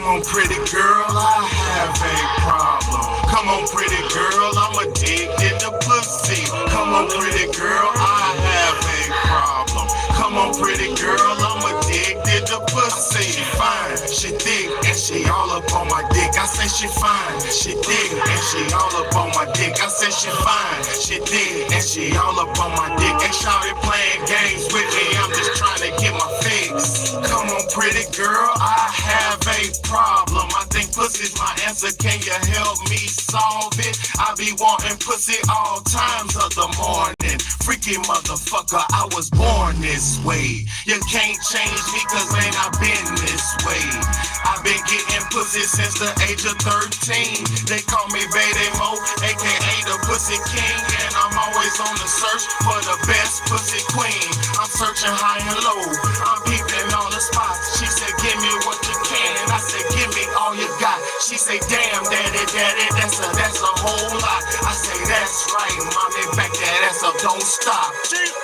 on, pretty girl, I have a problem. Come on, pretty girl, I'm addicted to pussy. Come on, pretty girl, I have a problem. Come on, pretty girl, I'm addicted to pussy. She fine, she thick, and she all up on my dick. I say she fine, she thick, and she all up on my dick. I say she fine, she thick, and she all up on my dick. Ain't shawty playing games with me, I'm just trying to get my fix. Come on, pretty girl, I have a problem. I think pussy's my answer, can you help me solve it? I be wanting pussy all times of the morning. Freaky motherfucker, I was born this way. You can't change me cause ain't I been this way. I've been getting pussy since the age of 13. They call me Bede Mo, aka the Pussy King. And I'm always on the search for the best pussy queen. I'm searching high and low, I'm peeping on the spots. She said give me what you can, I said give me all you got. She say damn daddy, that's a whole lot. I say that's right mommy, back that ass up, don't stop.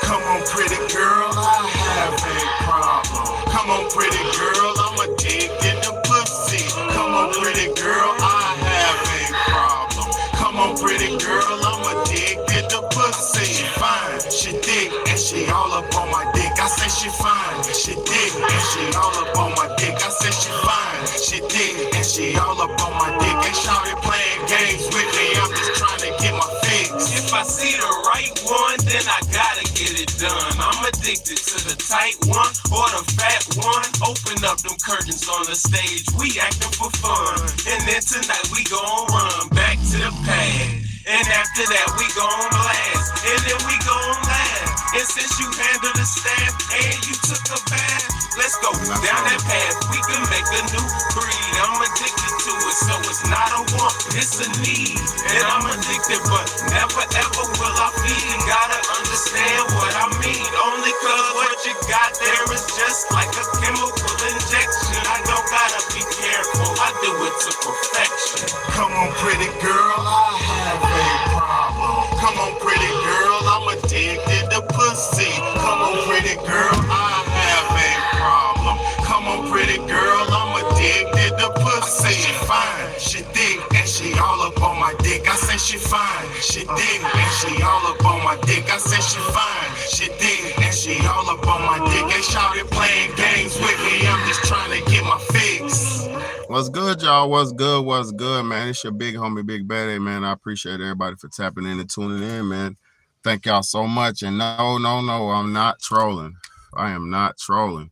Come on pretty girl, I have a problem. Come on pretty girl, I'm addicted to pussy. Come on pretty girl, I have a problem. Come on pretty girl, I'm addicted to pussy. She fine, she thick, and she all up on my dick. I say she fine, she thick, and she all up on my dick. I say she fine, she thick, and she all up on my dick. Ain't shawty playing games with me, I'm just trying to get my fix. If I see the right one, then I gotta get it done. I'm addicted to the tight one or the fat one. Open up them curtains on the stage, we acting for fun. And then tonight we gon' run back to the pad. And after that we gon' blast, and then we gon' laugh. And since you handled the staff and you took a bath, let's go down that path, we can make a new breed. I'm addicted to it, so it's not a want, it's a need. And I'm addicted, but never ever will I feed. You gotta understand what I mean, only cause what you got there is just like a chemical injection. I don't gotta be careful, I do it to perfection. Come on pretty girl, I have a problem. Come on pretty girl, I'm addicted to pussy. Come on pretty girl, I have a problem. Come on pretty girl, I'm addicted to pussy. She fine, she thick, and she all up on my dick. I say she fine, she thick, and she all up on my dick. I say she fine, she thick, and she all up on my dick. Ain't shawty playing games with me, I'm just trying to get my fix. What's good, y'all? What's good, man? It's your big homie, Big Bede, man. I appreciate everybody for tapping in and tuning in, man. Thank y'all so much. And no, I'm not trolling. I am not trolling.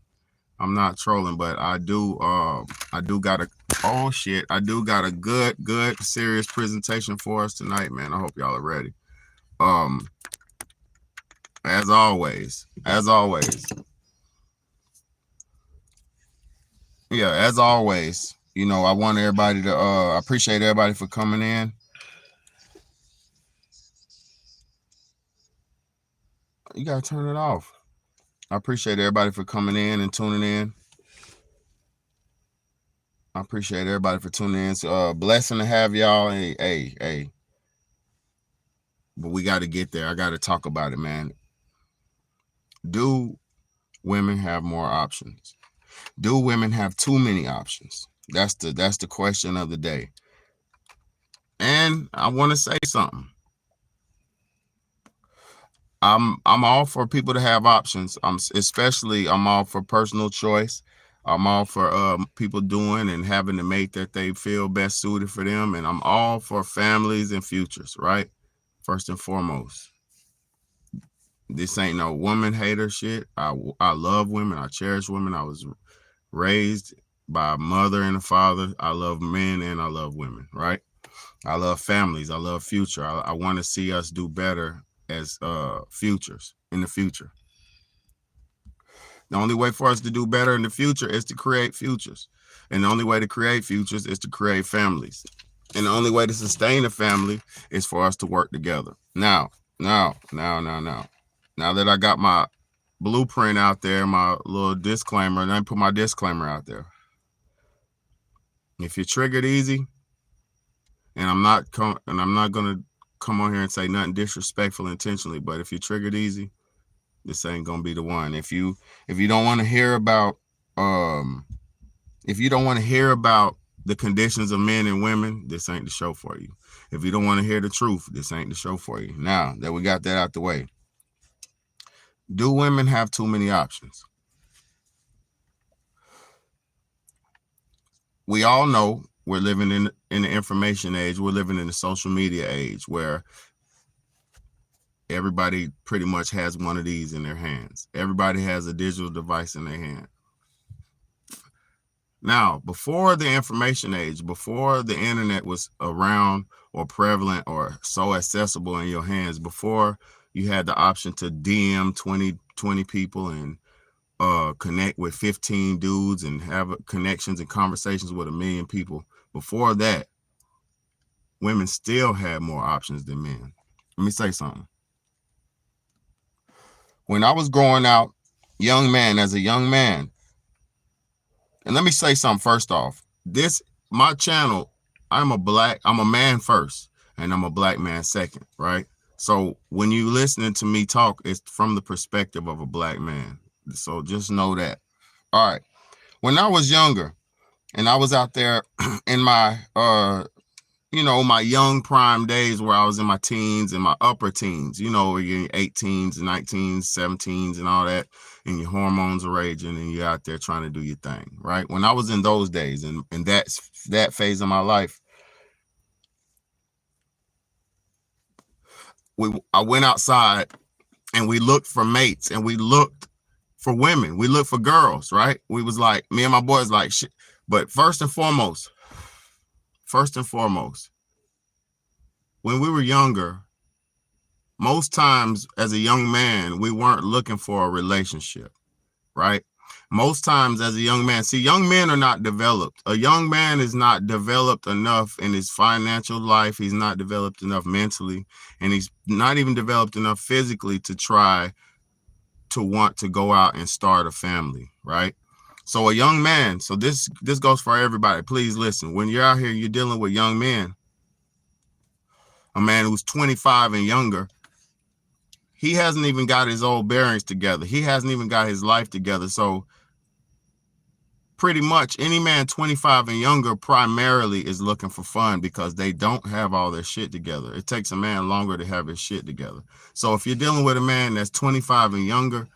I'm not trolling, but I do got a good, serious presentation for us tonight, man. I hope y'all are ready. As always. Yeah, as always. You know, I want everybody to I appreciate everybody for coming in. You gotta turn it off. I appreciate everybody for coming in and tuning in. I appreciate everybody for tuning in. So, blessing to have y'all. Hey. But we got to get there. I got to talk about it, man. Do women have more options? Do women have too many options? That's the question of the day. And I want to say something. I'm all for people to have options. I'm all for personal choice. I'm all for people doing and having the mate that they feel best suited for them. And I'm all for families and futures, right? First and foremost. This ain't no woman hater shit. I love women. I cherish women. I was raised by a mother and a father. I love men and I love women, right? I love families. I love future. I want to see us do better as futures in the future. The only way for us to do better in the future is to create futures. And the only way to create futures is to create families. And the only way to sustain a family is for us to work together. Now that I got my blueprint out there, my little disclaimer, and I put my disclaimer out there. If you're triggered easy, and I'm not gonna come on here and say nothing disrespectful intentionally, but if you're triggered easy, this ain't gonna be the one. If you don't want to hear about If you don't want to hear about the conditions of men and women, this ain't the show for you. If you don't want to hear the truth, this ain't the show for you. Now that we got that out the way, do women have too many options? We all know we're living in the information age. We're living in the social media age where everybody pretty much has one of these in their hands. Everybody has a digital device in their hand. Now, before the information age, before the internet was around or prevalent or so accessible in your hands, before you had the option to DM 20 people and connect with 15 dudes and have connections and conversations with 1 million people, before that, women still had more options than men. Let me say something. When I was growing out, as a young man, and let me say something first off. My channel, I'm a man first, and I'm a black man second, right? So when you listening to me talk, it's from the perspective of a black man. So just know that. All right. When I was younger and I was out there in my, my young prime days where I was in my teens and my upper teens, you're in your 18s, 19s, 17s and all that, and your hormones are raging and you're out there trying to do your thing, right? When I was in those days and that phase of my life, I went outside and we looked for mates and we looked for women. We looked for girls, right? We was like, me and my boys like shit. But first and foremost, when we were younger, most times as a young man, we weren't looking for a relationship, right? Most times as a young man, young men are not developed. A young man is not developed enough in his financial life. He's not developed enough mentally, and he's not even developed enough physically to try to want to go out and start a family, right? So a young man, so this goes for everybody. Please listen. When you're out here, you're dealing with young men, a man who's 25 and younger, he hasn't even got his old bearings together. He hasn't even got his life together. So pretty much any man 25 and younger primarily is looking for fun because they don't have all their shit together. It takes a man longer to have his shit together. So if you're dealing with a man that's 25 and younger,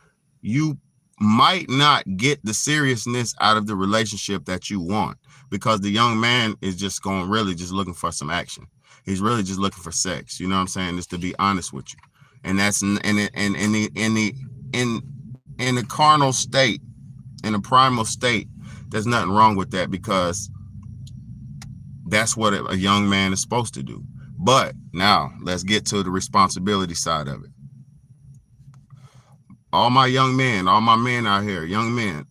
you might not get the seriousness out of the relationship that you want because the young man is just looking for some action. He's really just looking for sex. You know what I'm saying? Just to be honest with you. And that's in the carnal state, in a primal state, there's nothing wrong with that because that's what a young man is supposed to do. But now let's get to the responsibility side of it. All my young men, all my men out here, young men,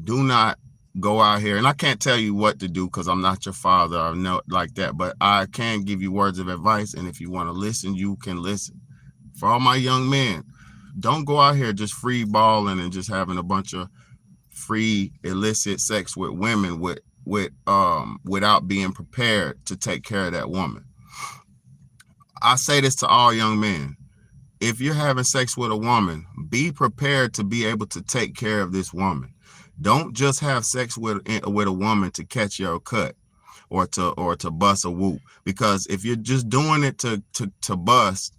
do not go out here. And I can't tell you what to do because I'm not your father or no like that, but I can give you words of advice. And if you want to listen, you can listen. For all my young men, don't go out here just free balling and just having a bunch of free illicit sex with women without being prepared to take care of that woman. I say this to all young men. If you're having sex with a woman, be prepared to be able to take care of this woman. Don't just have sex with a woman to catch your cut or to bust a whoop. Because if you're just doing it to bust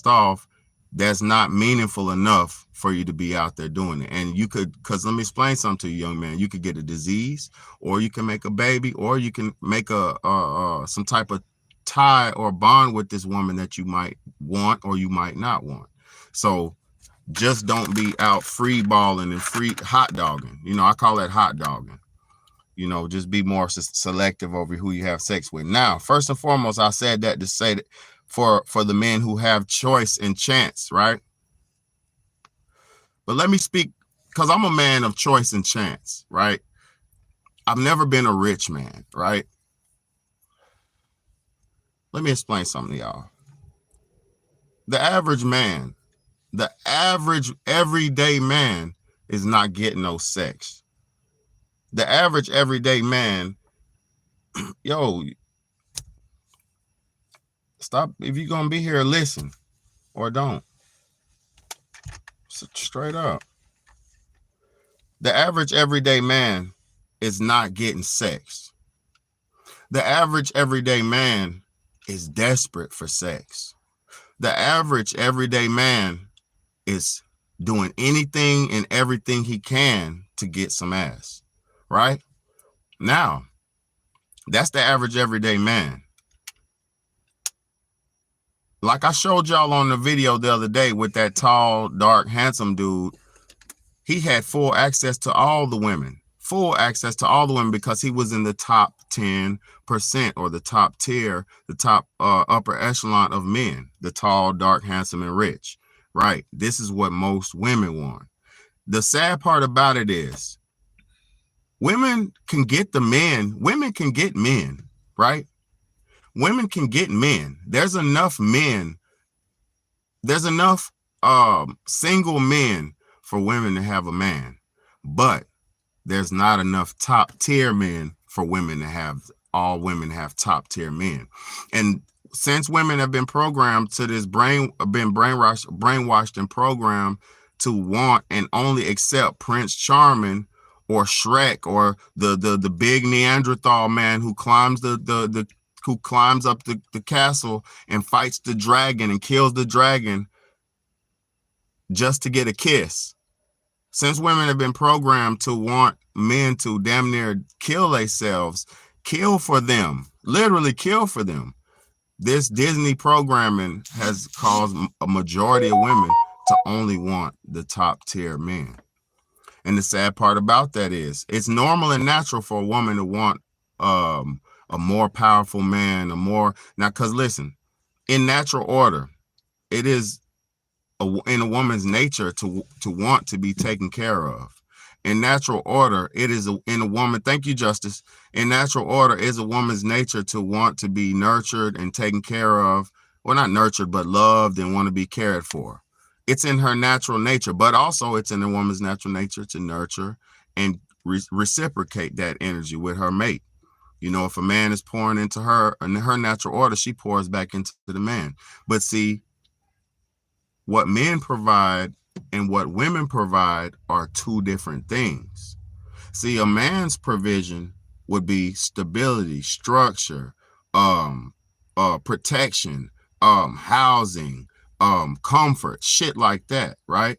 off, that's not meaningful enough for you to be out there doing it. And you could, because let me explain something to you, young man. You could get a disease, or you can make a baby, or you can make some type of tie or bond with this woman that you might want or you might not want. So just don't be out free balling and free hot dogging. I call that hot dogging. Just be more selective over who you have sex with. Now, first and foremost, I said that to say that for the men who have choice and chance, right? But let me speak, because I'm a man of choice and chance, right? I've never been a rich man, right? Let me explain something to y'all. The average man, the average everyday man is not getting no sex. The average everyday man, stop. If you're going to be here, listen or don't. Straight up. The average everyday man is not getting sex. The average everyday man is desperate for sex. The average everyday man is doing anything and everything he can to get some ass, right? Now, that's the average everyday man. Like I showed y'all on the video the other day with that tall, dark, handsome dude, he had full access to all the women, because he was in the top 10% or the top tier, the top upper echelon of men, the tall, dark, handsome, and rich, right? This is what most women want. The sad part about it is women can get the men, women can get men, right? Women can get men. There's enough men. There's enough single men for women to have a man, but there's not enough top tier men for women to have, all women have top tier men. And since women have been programmed to this brainwashed and programmed to want and only accept Prince Charming or Shrek or the big Neanderthal man who climbs who climbs up the castle and fights the dragon and kills the dragon just to get a kiss. Since women have been programmed to want men to damn near kill themselves, kill for them, literally kill for them, this Disney programming has caused a majority of women to only want the top tier men. And the sad part about that is it's normal and natural for a woman to want a more powerful man, now, because listen, in natural order, it is in a woman's nature to want to be taken care of. In natural order, it is in a woman, thank you, Justice. In natural order, is a woman's nature to want to be nurtured and taken care of. Well, not nurtured, but loved and want to be cared for. It's in her natural nature, but also it's in a woman's natural nature to nurture and reciprocate that energy with her mate. You know, if a man is pouring into her, in her natural order, she pours back into the man. But see, what men provide and what women provide are two different things. See, a man's provision would be stability, structure, protection, housing, comfort, shit like that, right?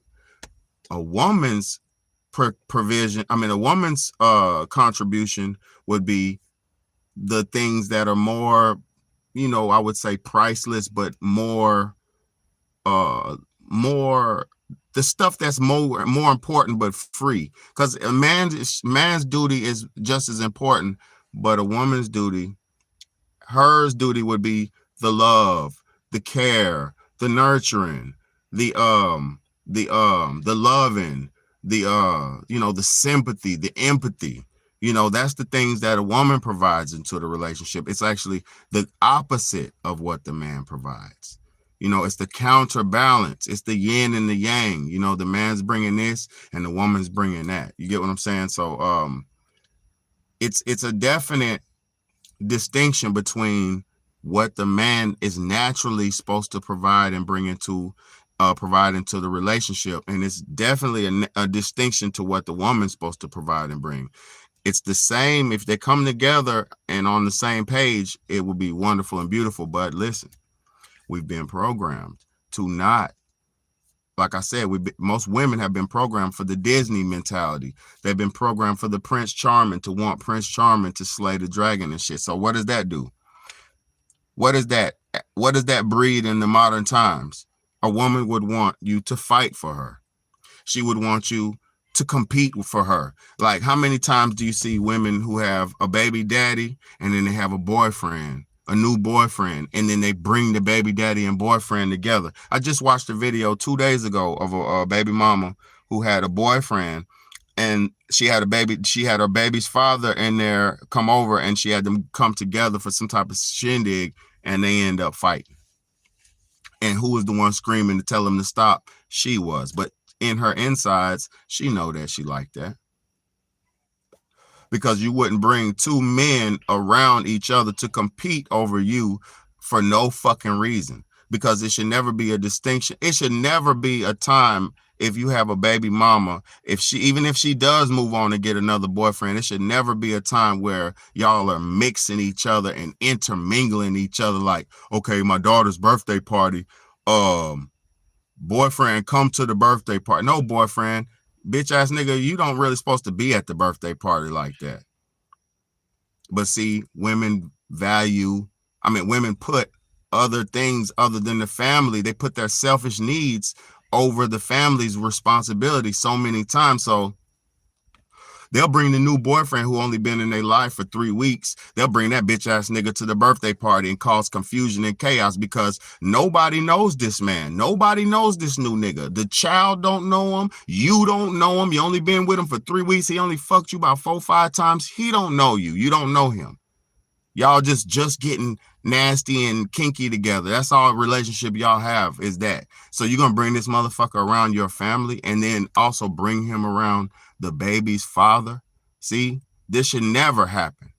A woman's provision, a woman's contribution would be the things that are more, you know, I would say priceless, but more the stuff that's more important but free. Because a man's duty is just as important, but a woman's duty, hers duty would be the love, the care, the nurturing, the loving, the sympathy, the empathy. You know, that's the things that a woman provides into the relationship. It's actually the opposite of what the man provides. You know, it's the counterbalance. It's the yin and the yang. You know, the man's bringing this and the woman's bringing that. You get what I'm saying? So it's a definite distinction between what the man is naturally supposed to provide and bring into the relationship. And it's definitely a distinction to what the woman's supposed to provide and bring. It's the same. If they come together and on the same page, it will be wonderful and beautiful. But listen, we've been programmed to not, like I said, most women have been programmed for the Disney mentality. They've been programmed for the Prince Charming, to want Prince Charming to slay the dragon and shit. So what does that do? What does that breed in the modern times? A woman would want you to fight for her. She would want you to compete for her. Like, how many times do you see women who have a baby daddy and then they have a boyfriend, a new boyfriend, and then they bring the baby daddy and boyfriend together? I just watched a video 2 days ago of a baby mama who had a boyfriend, and she had her baby's father in there come over, and she had them come together for some type of shindig, and they end up fighting. And who was the one screaming to tell them to stop? She was. But in her insides, she know that she liked that. Because you wouldn't bring two men around each other to compete over you for no fucking reason. Because it should never be a distinction. It should never be a time. if you have a baby mama, even if she does move on and get another boyfriend, it should never be a time where y'all are mixing each other and intermingling each other. Like, okay, my daughter's birthday party, boyfriend, come to the birthday party. No, boyfriend, bitch ass nigga, you don't really supposed to be at the birthday party like that. But see, women put other things other than the family. They put their selfish needs over the family's responsibility so many times. So they'll bring the new boyfriend who only been in their life for 3 weeks. They'll bring that bitch ass nigga to the birthday party and cause confusion and chaos because nobody knows this man. Nobody knows this new nigga. The child don't know him. You don't know him. You only been with him for 3 weeks. He only fucked you about 4-5 times. He don't know you. You don't know him. Y'all just getting nasty and kinky together. That's all relationship y'all have is that. So you're going to bring this motherfucker around your family and then also bring him around the baby's father. See, this should never happen.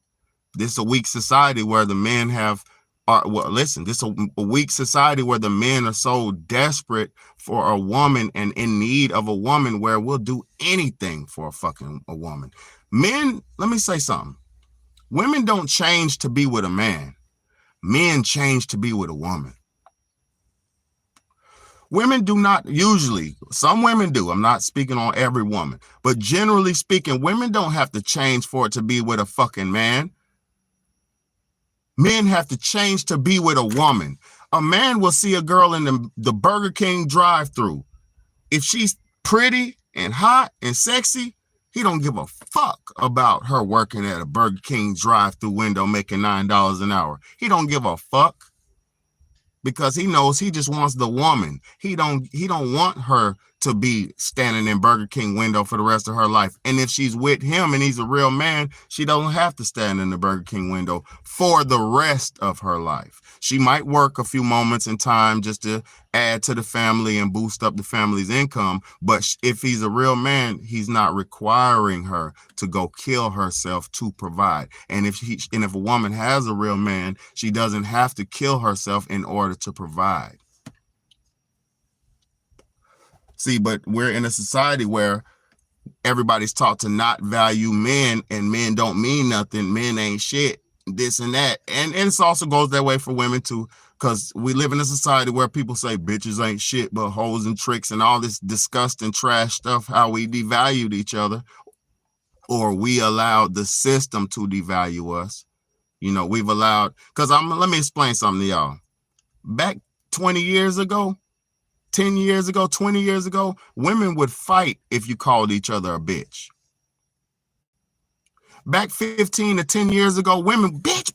This is a weak society where the men this is a weak society where the men are so desperate for a woman and in need of a woman where we'll do anything for a woman. Men, let me say something. Women don't change to be with a man. Men change to be with a woman. Women do not usually, some women do. I'm not speaking on every woman, but generally speaking, women don't have to change for it to be with a fucking man. Men have to change to be with a woman. A man will see a girl in the Burger King drive-thru. If she's pretty and hot and sexy, he don't give a fuck about her working at a Burger King drive-thru window making $9 an hour. He don't give a fuck because he knows he just wants the woman. He don't want her to be standing in Burger King window for the rest of her life. And if she's with him and he's a real man, she doesn't have to stand in the Burger King window for the rest of her life. She might work a few moments in time just to add to the family and boost up the family's income. But if he's a real man, he's not requiring her to go kill herself to provide. And if a woman has a real man, she doesn't have to kill herself in order to provide. See, but we're in a society where everybody's taught to not value men and men don't mean nothing. Men ain't shit, this and that. And it also goes that way for women too, because we live in a society where people say bitches ain't shit, but hoes and tricks and all this disgusting trash stuff, how we devalued each other or we allowed the system to devalue us. You know, we've allowed, let me explain something to y'all. Back 20 years ago, 10 years ago, 20 years ago, women would fight if you called each other a bitch. Back 15 to 10 years ago, women, bitch,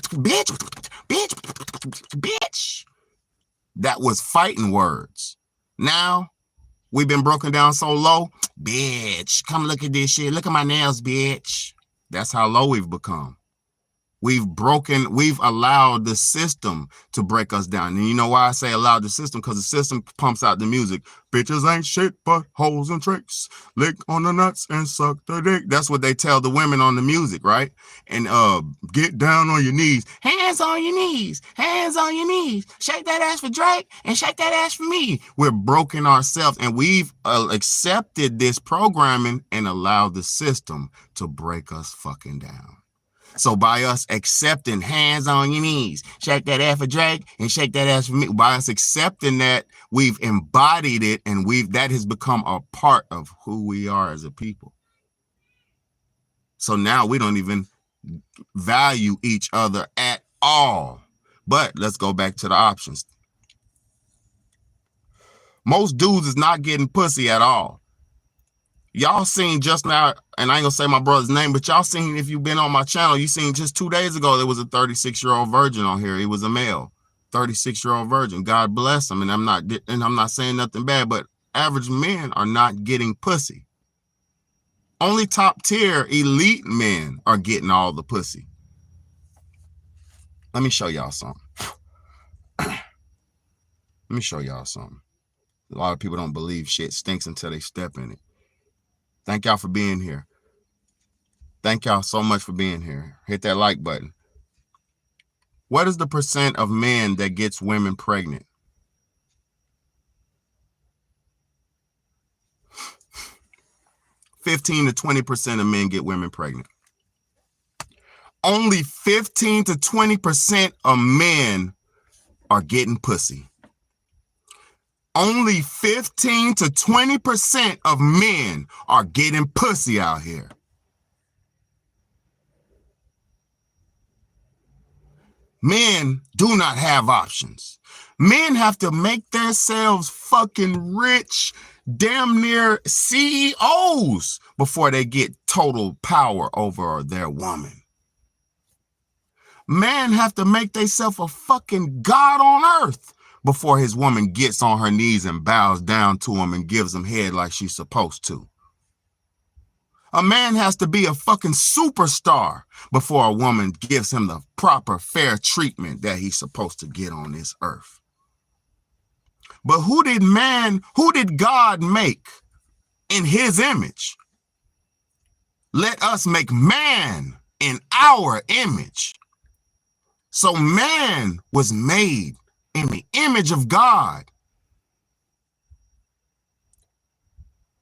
bitch, bitch, bitch. That was fighting words. Now, we've been broken down so low, bitch, come look at this shit. Look at my nails, bitch. That's how low we've become. We've allowed the system to break us down. And you know why I say allowed the system? Because the system pumps out the music. Bitches ain't shit but hoes and tricks. Lick on the nuts and suck the dick. That's what they tell the women on the music, right? And get down on your knees. Hands on your knees. Hands on your knees. Shake that ass for Drake and shake that ass for me. We're broken ourselves and we've accepted this programming and allowed the system to break us fucking down. So by us accepting hands on your knees, shake that ass for Drake and shake that ass for me. By us accepting that, we've embodied it and that has become a part of who we are as a people. So now we don't even value each other at all. But let's go back to the options. Most dudes is not getting pussy at all. Y'all seen just now, and I ain't gonna say my brother's name, but y'all seen, if you've been on my channel, you seen just 2 days ago, there was a 36-year-old virgin on here. He was a male, 36-year-old virgin. God bless him. And I'm not saying nothing bad, but average men are not getting pussy. Only top tier elite men are getting all the pussy. Let me show y'all something. Let me show y'all something. A lot of people don't believe shit stinks until they step in it. Thank y'all for being here. Thank y'all so much for being here. Hit that like button. What is the percent of men that gets women pregnant? 15 to 20% of men get women pregnant. Only 15 to 20% of men are getting pussy. Only 15 to 20% of men are getting pussy out here. Men do not have options. Men have to make themselves fucking rich, damn near CEOs before they get total power over their woman. Men have to make themselves a fucking god on earth before his woman gets on her knees and bows down to him and gives him head like she's supposed to. A man has to be a fucking superstar before a woman gives him the proper fair treatment that he's supposed to get on this earth. But who did God make in his image? Let us make man in our image. So man was made in the image of God.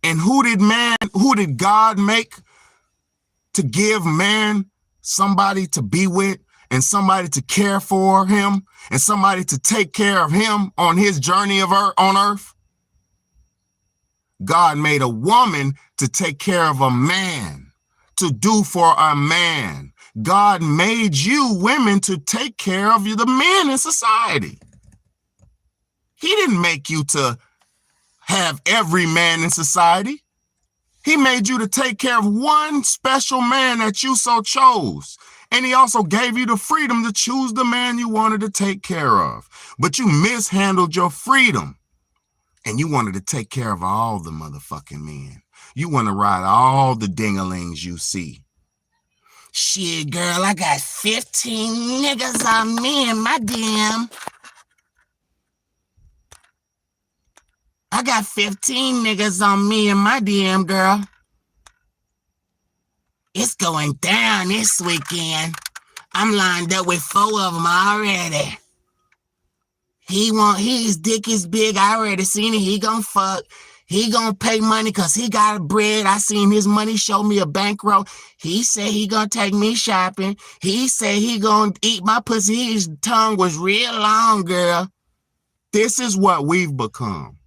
And who did God make to give man somebody to be with and somebody to care for him and somebody to take care of him on his journey on earth? God made a woman to take care of a man, to do for a man. God made you women to take care of the men in society. He didn't make you to have every man in society. He made you to take care of one special man that you so chose. And he also gave you the freedom to choose the man you wanted to take care of. But you mishandled your freedom. And you wanted to take care of all the motherfucking men. You want to ride all the dingalings you see. Shit, girl, I got 15 niggas on me in my DM. I got 15 niggas on me in my DM, girl. It's going down this weekend. I'm lined up with 4 of them already. His dick is big. I already seen it. He gonna fuck. He gonna pay money because he got bread. I seen his money show me a bankroll. He said he gonna take me shopping. He said he gonna eat my pussy. His tongue was real long, girl. This is what we've become.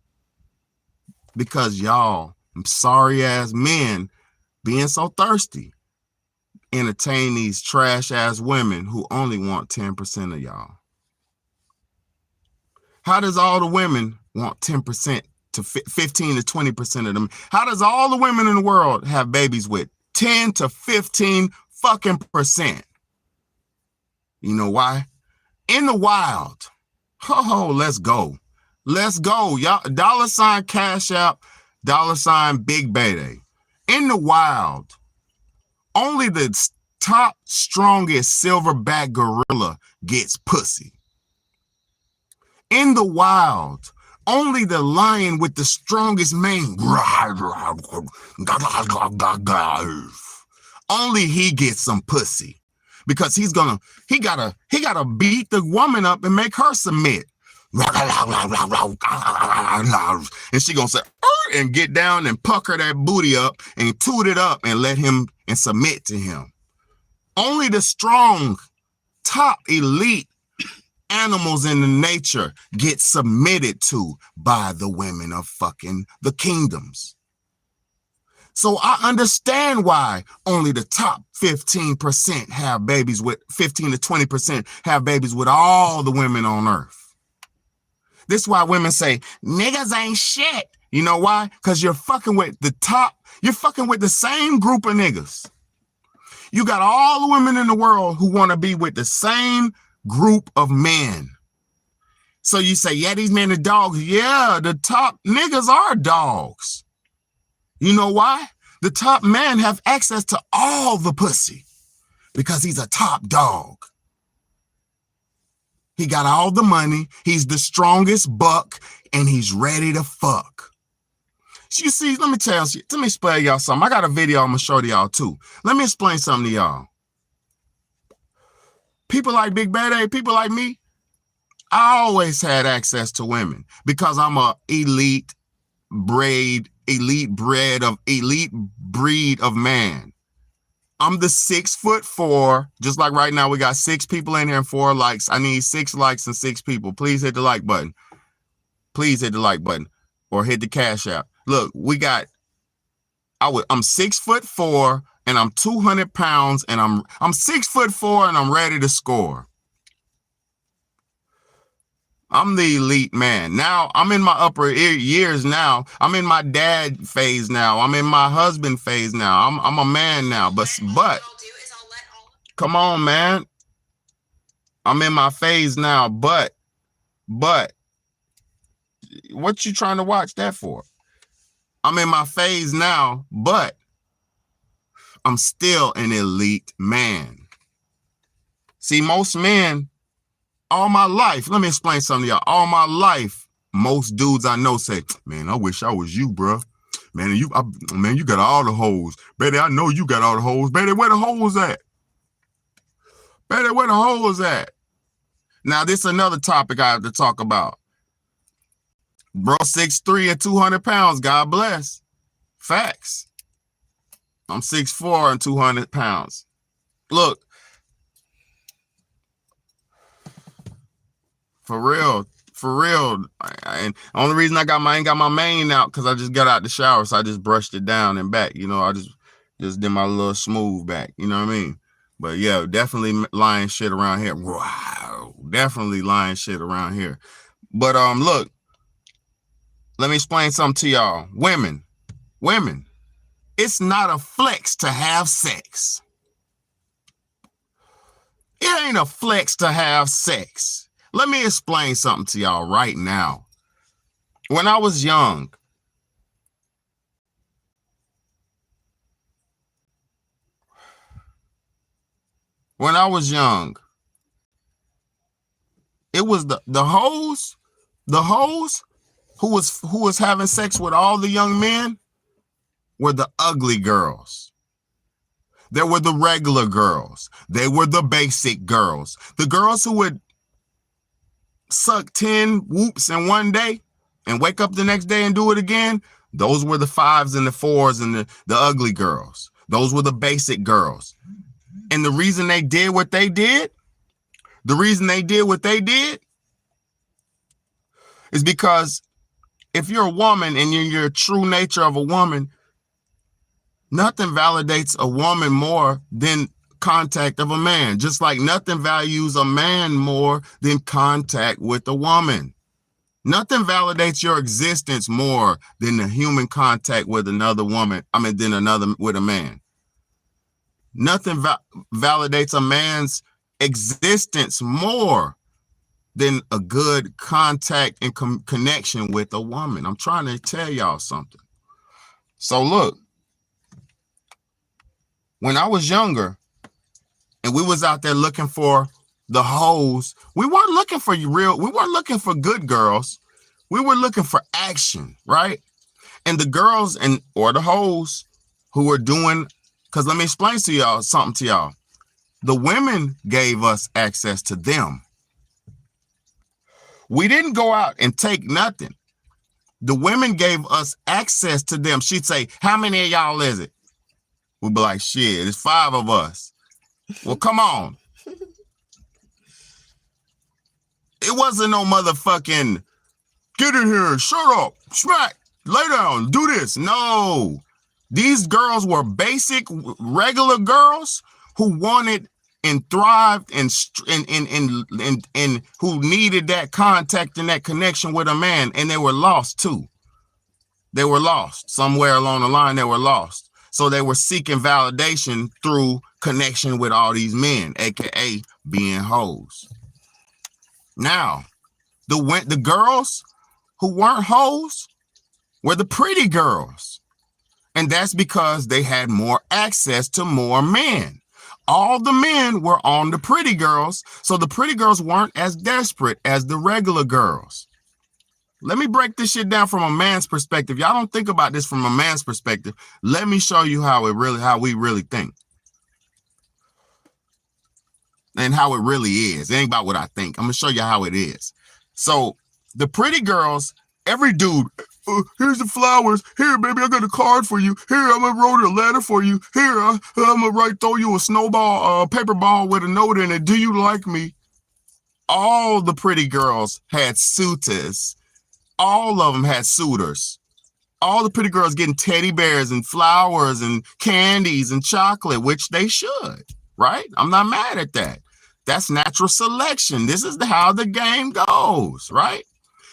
Because y'all, sorry ass men being so thirsty, entertain these trash ass women who only want 10% of y'all. How does all the women want 10% to 15 to 20% of them? How does all the women in the world have babies with 10 to 15 fucking percent? You know why? In the wild. Oh, let's go. Let's go. Y'all, $ Cash App, $ Big Bayday. In the wild, only the top strongest silverback gorilla gets pussy. In the wild, only the lion with the strongest mane, only he gets some pussy. Because he gotta beat the woman up and make her submit. And she gonna say, and get down and pucker that booty up and toot it up and let him and submit to him. Only the strong, top elite animals in the nature get submitted to by the women of fucking the kingdoms. So I understand why only the top 15% have babies with 15 to 20% have babies with all the women on earth. This is why women say, niggas ain't shit. You know why? Because you're fucking with the same group of niggas. You got all the women in the world who want to be with the same group of men. So you say, yeah, these men are dogs. Yeah, the top niggas are dogs. You know why? The top man have access to all the pussy because he's a top dog. He got all the money. He's the strongest buck and he's ready to fuck. So you see, let me explain y'all something. I got a video I'm gonna show to y'all too. Let me explain something to y'all. People like Big Bad, people like me, I always had access to women because I'm a elite bred of elite breed of man. I'm the 6'4", just like right now we got 6 people in here and 4 likes. I need 6 likes and 6 people. Please hit the like button. Please hit the like button or hit the cash app. Look, I'm 6'4" and I'm 200 pounds and I'm 6'4" and I'm ready to score. I'm the elite man. Now I'm in my upper years now. I'm in my dad phase now. I'm in my husband phase now. I'm a man now. But come on, man. I'm in my phase now. But what you trying to watch that for? I'm in my phase now, but I'm still an elite man. See, most men, all my life, let me explain something to y'all. All my life, most dudes I know say, man, I wish I was you, bro. Man, you got all the hoes. Betty, I know you got all the hoes. Betty, where the hoes at? Betty, where the hoes at? Now, this is another topic I have to talk about. Bro, 6'3" and 200 pounds. God bless. Facts. I'm 6'4" and 200 pounds. Look. For real. And the only reason I ain't got my mane out because I just got out the shower, so I just brushed it down and back. You know, I just did my little smooth back. You know what I mean? But yeah, definitely lying shit around here. Wow, definitely lying shit around here. But look, let me explain something to y'all. Women, it's not a flex to have sex. It ain't a flex to have sex. Let me explain something to y'all right now. When I was young, it was the hoes who was having sex with all the young men were the ugly girls. There were the regular girls. They were the basic girls. The girls who would suck 10 whoops in one day and wake up the next day and do it again, those were the 5s and the 4s and the ugly girls. Those were the basic girls. And the reason they did what they did is because if you're a woman and you're your true nature of a woman, nothing validates a woman more than contact of a man, just like nothing values a man more than contact with a woman. Nothing validates your existence more than the human contact with another woman. With a man. Nothing validates a man's existence more than a good contact and connection with a woman. I'm trying to tell y'all something. So look, when I was younger, and we was out there looking for the hoes. We weren't looking for good girls. We were looking for action, right? And the girls or the hoes who were doing, because let me explain something to y'all. The women gave us access to them. We didn't go out and take nothing. The women gave us access to them. She'd say, how many of y'all is it? We'd be like, shit, it's 5 of us. Well, come on. It wasn't no motherfucking get in here, shut up, smack, lay down, do this. No, these girls were basic, regular girls who wanted and thrived and who needed that contact and that connection with a man, and they were lost too. They were lost somewhere along the line. They were lost. So they were seeking validation through connection with all these men, aka being hoes. Now, the girls who weren't hoes were the pretty girls. And that's because they had more access to more men. All the men were on the pretty girls, so the pretty girls weren't as desperate as the regular girls. Let me break this shit down from a man's perspective. Y'all don't think about this from a man's perspective. Let me show you how we really think. And how it really is. It ain't about what I think. I'm gonna show you how it is. So the pretty girls, every dude here's the flowers. Here, baby, I got a card for you. Here, I'm gonna write a letter for you. Here, I'm gonna throw you a snowball, paper ball with a note in it. Do you like me? All the pretty girls had suitors. All of them had suitors. All the pretty girls getting teddy bears and flowers and candies and chocolate, which they should, right? I'm not mad at that. That's natural selection. This is how the game goes, right?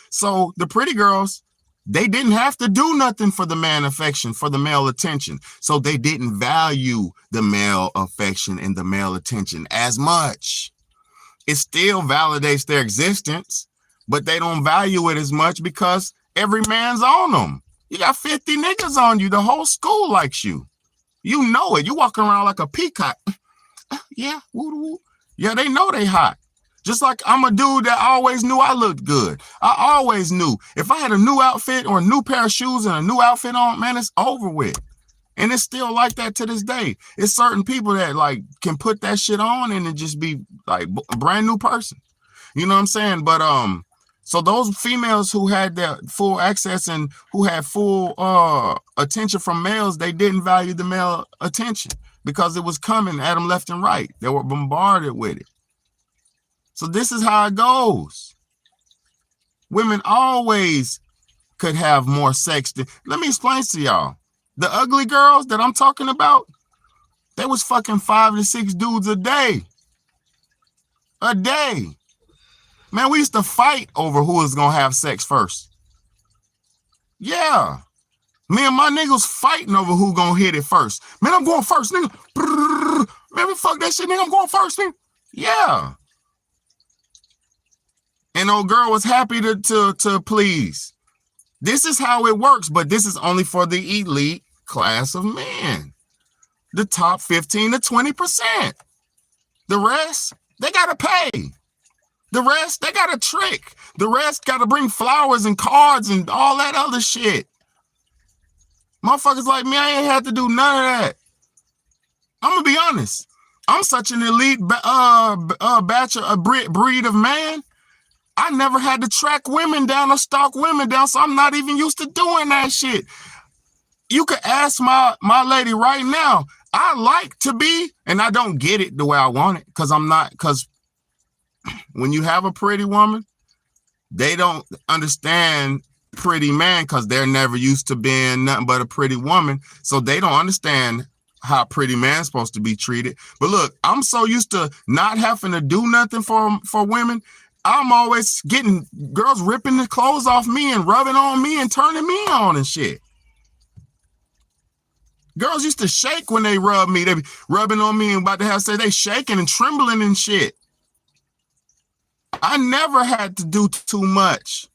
So the pretty girls, they didn't have to do nothing for the man affection, for the male attention. So they didn't value the male affection and the male attention as much. It still validates their existence, but they don't value it as much because every man's on them. You got 50 niggas on you. The whole school likes you. You know it. You walking around like a peacock. Yeah, woo-woo. Yeah, they know they hot. Just like I'm a dude that always knew I looked good. I always knew if I had a new outfit or a new pair of shoes and a new outfit on, man, it's over with. And it's still like that to this day. It's certain people that like can put that shit on and it just be like a brand new person. You know what I'm saying? But so those females who had their full access and who had full attention from males, they didn't value the male attention because it was coming at them left and right. They were bombarded with it. So this is how it goes. Women always could have more sex. Let me explain to y'all. The ugly girls that I'm talking about, they was fucking 5 to 6 dudes a day. A day. Man, we used to fight over who was gonna have sex first. Yeah. Me and my niggas fighting over who gonna hit it first. Man, I'm going first, nigga. Man, fuck that shit, nigga. I'm going first, nigga. Yeah. And old girl was happy to please. This is how it works, but this is only for the elite class of men. The top 15 to 20%. The rest, they gotta pay. The rest, they got a trick. The rest got to bring flowers and cards and all that other shit. Motherfuckers like me, I ain't had to do none of that. I'm going to be honest. I'm such an elite breed of man. I never had to track women down or stalk women down, so I'm not even used to doing that shit. You could ask my lady right now. I like to be, and I don't get it the way I want it because when you have a pretty woman, they don't understand pretty man because they're never used to being nothing but a pretty woman. So they don't understand how pretty man's supposed to be treated. But look, I'm so used to not having to do nothing for women. I'm always getting girls ripping the clothes off me and rubbing on me and turning me on and shit. Girls used to shake when they rub me. They be rubbing on me and about to have sex. They shaking and trembling and shit. I never had to do too much.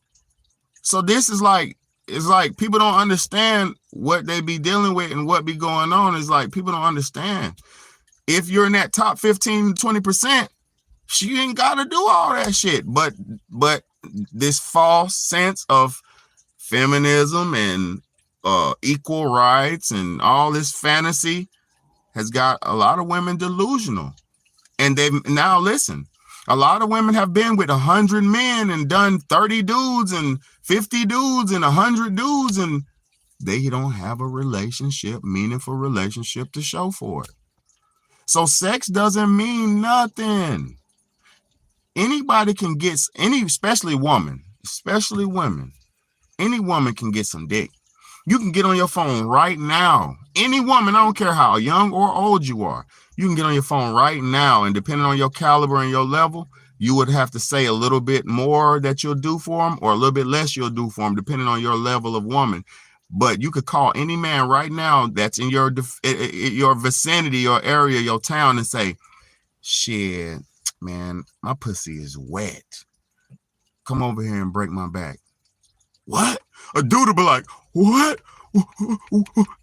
So this is like, it's like people don't understand what they be dealing with and what be going on. It's like people don't understand. If you're in that top 15, 20%, she ain't got to do all that shit. But this false sense of feminism and equal rights and all this fantasy has got a lot of women delusional. And they now listen. A lot of women have been with 100 men and done 30 dudes and 50 dudes and 100 dudes, and they don't have a relationship, meaningful relationship to show for it. So sex doesn't mean nothing. Anybody can get, especially women, any woman can get some dick. You can get on your phone right now. Any woman, I don't care how young or old you are. You can get on your phone right now, and depending on your caliber and your level, you would have to say a little bit more that you'll do for them or a little bit less you'll do for them, depending on your level of woman. But you could call any man right now that's in your vicinity, your area, your town, and say, shit, man, my pussy is wet. Come over here and break my back. What? A dude will be like, what?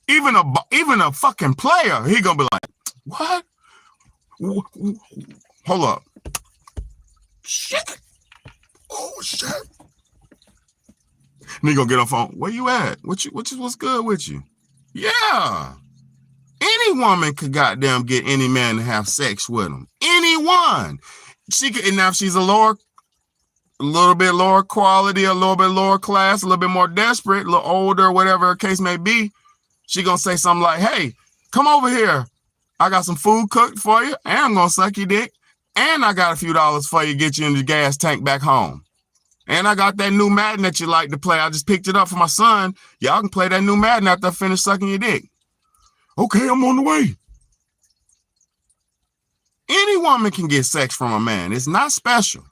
Even a fucking player, he gonna be like, what? Hold up. Shit. Oh shit. And he gonna get on phone. Where you at? What's good with you? Yeah. Any woman could goddamn get any man to have sex with them. Anyone. She could, and now if she's a lower a little bit lower quality, a little bit lower class, a little bit more desperate, a little older, whatever the case may be, she gonna say something like, hey, come over here. I got some food cooked for you, and I'm gonna suck your dick, and I got a few dollars for you to get you in the gas tank back home. And I got that new Madden that you like to play. I just picked it up for my son. Y'all can play that new Madden after I finish sucking your dick. Okay, I'm on the way. Any woman can get sex from a man. It's not special.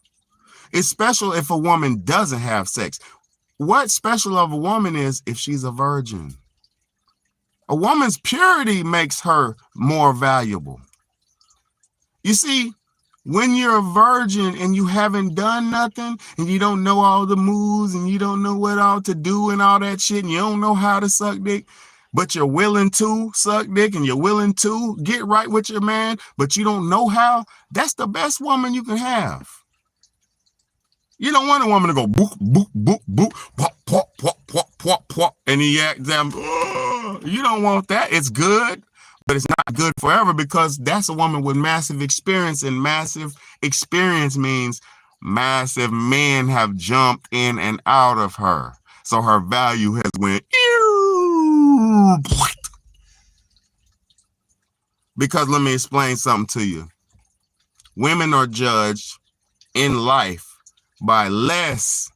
It's special if a woman doesn't have sex. What's special of a woman is if she's a virgin. A woman's purity makes her more valuable. You see, when you're a virgin and you haven't done nothing and you don't know all the moves and you don't know what all to do and all that shit and you don't know how to suck dick, but you're willing to suck dick and you're willing to get right with your man, but you don't know how, that's the best woman you can have. You don't want a woman to go boop, boop, boop, boop, pop, pop, pop, pop, pop, pop, and he act them. You don't want that. It's good, but it's not good forever because that's a woman with massive experience, and massive experience means massive men have jumped in and out of her. So her value has went. Because let me explain something to you. Women are judged in life by less.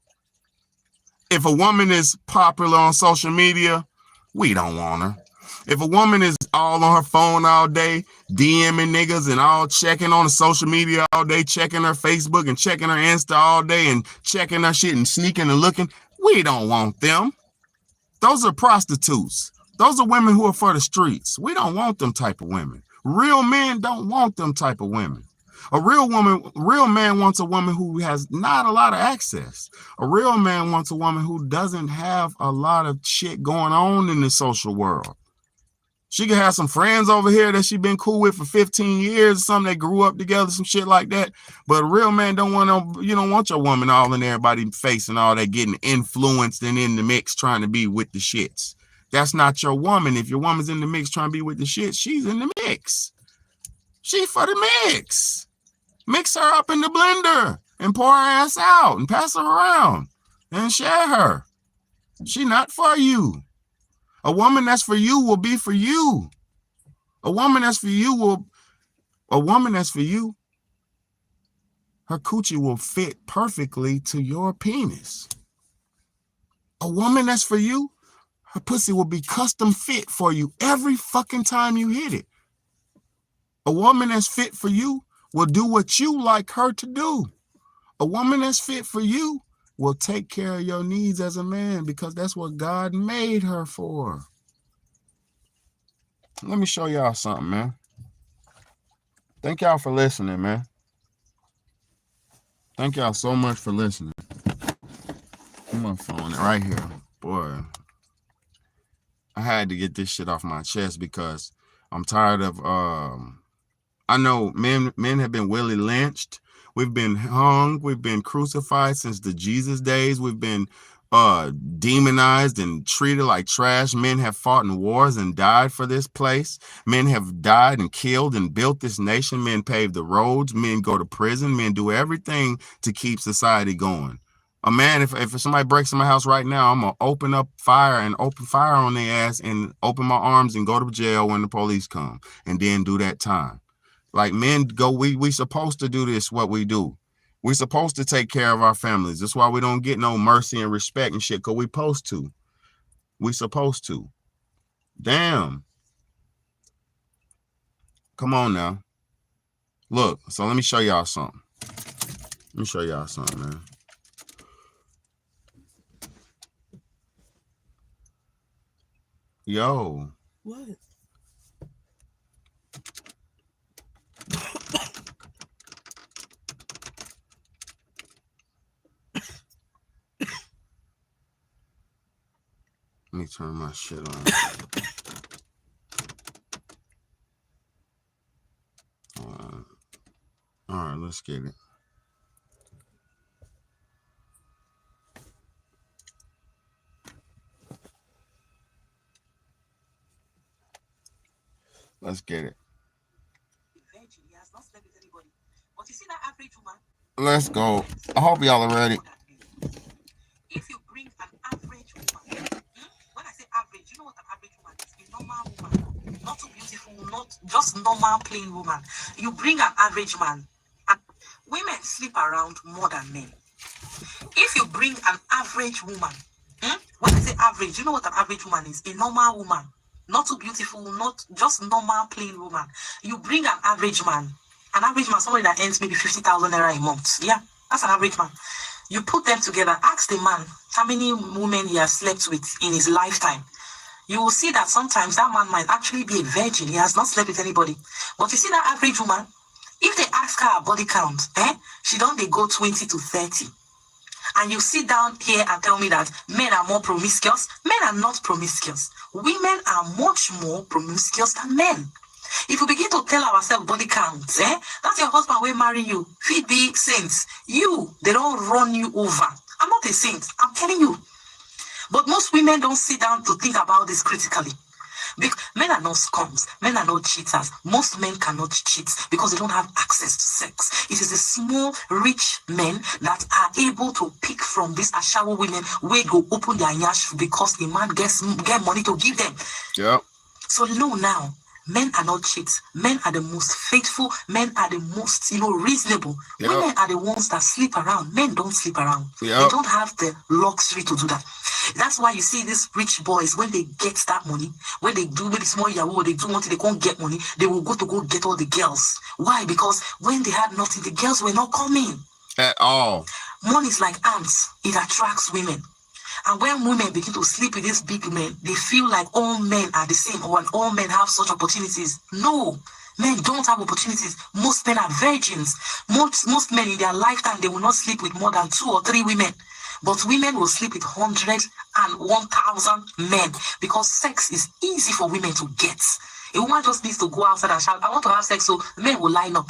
If a woman is popular on social media, we don't want her. If a woman is all on her phone all day, DMing niggas and all checking on the social media all day, checking her Facebook and checking her Insta all day and checking her shit and sneaking and looking, we don't want them. Those are prostitutes. Those are women who are for the streets. We don't want them type of women. Real men don't want them type of women. A real man wants a woman who has not a lot of access. A real man wants a woman who doesn't have a lot of shit going on in the social world. She could have some friends over here that she been cool with for 15 years, some that grew up together, some shit like that. But a real man don't want you don't want your woman all in everybody's face and all that, getting influenced and in the mix trying to be with the shits. That's not your woman. If your woman's in the mix trying to be with the shit, she's in the mix. She for the mix. Mix her up in the blender and pour her ass out and pass her around and share her. She not for you. A woman that's for you will be for you. A woman that's for you, her coochie will fit perfectly to your penis. A woman that's for you, her pussy will be custom fit for you every fucking time you hit it. A woman that's fit for you will do what you like her to do. A woman that's fit for you will take care of your needs as a man because that's what God made her for. Let me show y'all something, man. Thank y'all for listening, man. Thank y'all so much for listening. I'm on my phone right here. Boy, I had to get this shit off my chest because I'm tired of I know men have been Willie lynched. We've been hung. We've been crucified since the Jesus days. We've been demonized and treated like trash. Men have fought in wars and died for this place. Men have died and killed and built this nation. Men paved the roads. Men go to prison. Men do everything to keep society going. A man, if somebody breaks in my house right now, I'm gonna open fire on their ass and open my arms and go to jail when the police come and then do that time. Like men go, we supposed to do this, what we do. We're supposed to take care of our families. That's why we don't get no mercy and respect and shit, because we supposed to. We supposed to. Damn. Come on now. Look, so let me show y'all something. Man. Yo. What? Let me turn my shit on. All right, let's get it. Let's get it. Eventually, he has not slept with anybody. But you see that average woman? Let's go. I hope y'all are ready. If you bring an average woman, when I say average, you know what an average woman is? A normal woman, not too beautiful, not just normal plain woman. You bring an average man, and women sleep around more than men. If you bring an average woman, when I say average, you know what an average woman is? A normal woman, not too beautiful, not just normal plain woman. You bring an average man, somebody that earns maybe 50,000 naira a month. Yeah, that's an average man. You put them together, ask the man how many women he has slept with in his lifetime. You will see that sometimes that man might actually be a virgin. He has not slept with anybody. But you see that average woman, if they ask her body count, she don't they go 20 to 30. And you sit down here and tell me that men are more promiscuous. Men are not promiscuous. Women are much more promiscuous than men. If we begin to tell ourselves body counts, that's your husband will marry you. Feed be saints. They don't run you over. I'm not a saint. I'm telling you. But most women don't sit down to think about this critically. Because men are not scums. Men are not cheaters. Most men cannot cheat because they don't have access to sex. It is the small, rich men that are able to pick from these ashawo women where go open their yash because a man get money to give them. Yep. So no, now men are not cheats. Men are the most faithful. Men are the most, reasonable. Yep. Women are the ones that sleep around. Men don't sleep around. Yep. They don't have the luxury to do that. That's why you see these rich boys, when they get that money, when they do maybe small yahoo, they do one thing, they can't get money, they will go get all the girls. Why? Because when they had nothing, the girls were not coming. At all. Money is like ants. It attracts women. And when women begin to sleep with these big men, they feel like all men are the same or all men have such opportunities. No, men don't have opportunities. Most men are virgins. Most men in their lifetime, they will not sleep with more than 2 or 3 women. But women will sleep with 100 and 1,000 men because sex is easy for women to get. A woman just needs to go outside and shout, I want to have sex, so men will line up.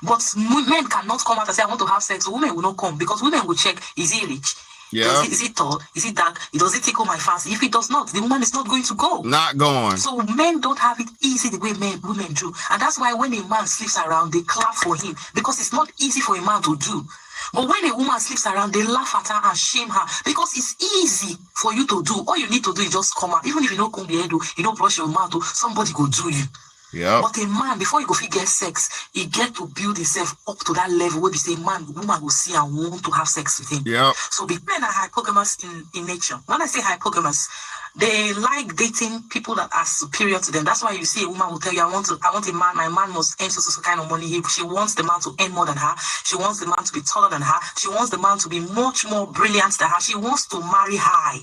But men cannot come out and say, I want to have sex, so women will not come because women will check, is he rich? Yeah. Is he tall? Is he dark? Does it tickle my fancy? If it does not, the woman is not going to go. Not going. So men don't have it easy the way women do. And that's why when a man sleeps around, they clap for him because it's not easy for a man to do. But when a woman sleeps around, they laugh at her and shame her because it's easy for you to do. All you need to do is just come out. Even if you don't comb your head, you don't brush your mouth, somebody go do you. Yeah. But a man, before he go get sex, he get to build himself up to that level where we say, woman will see and want to have sex with him. Yeah. So the men are hypogamous in nature. When I say hypogamous, they like dating people that are superior to them. That's why you see a woman will tell you, I want a man, my man must earn so kind of money. She wants the man to earn more than her. She wants the man to be taller than her. She wants the man to be much more brilliant than her. She wants to marry high.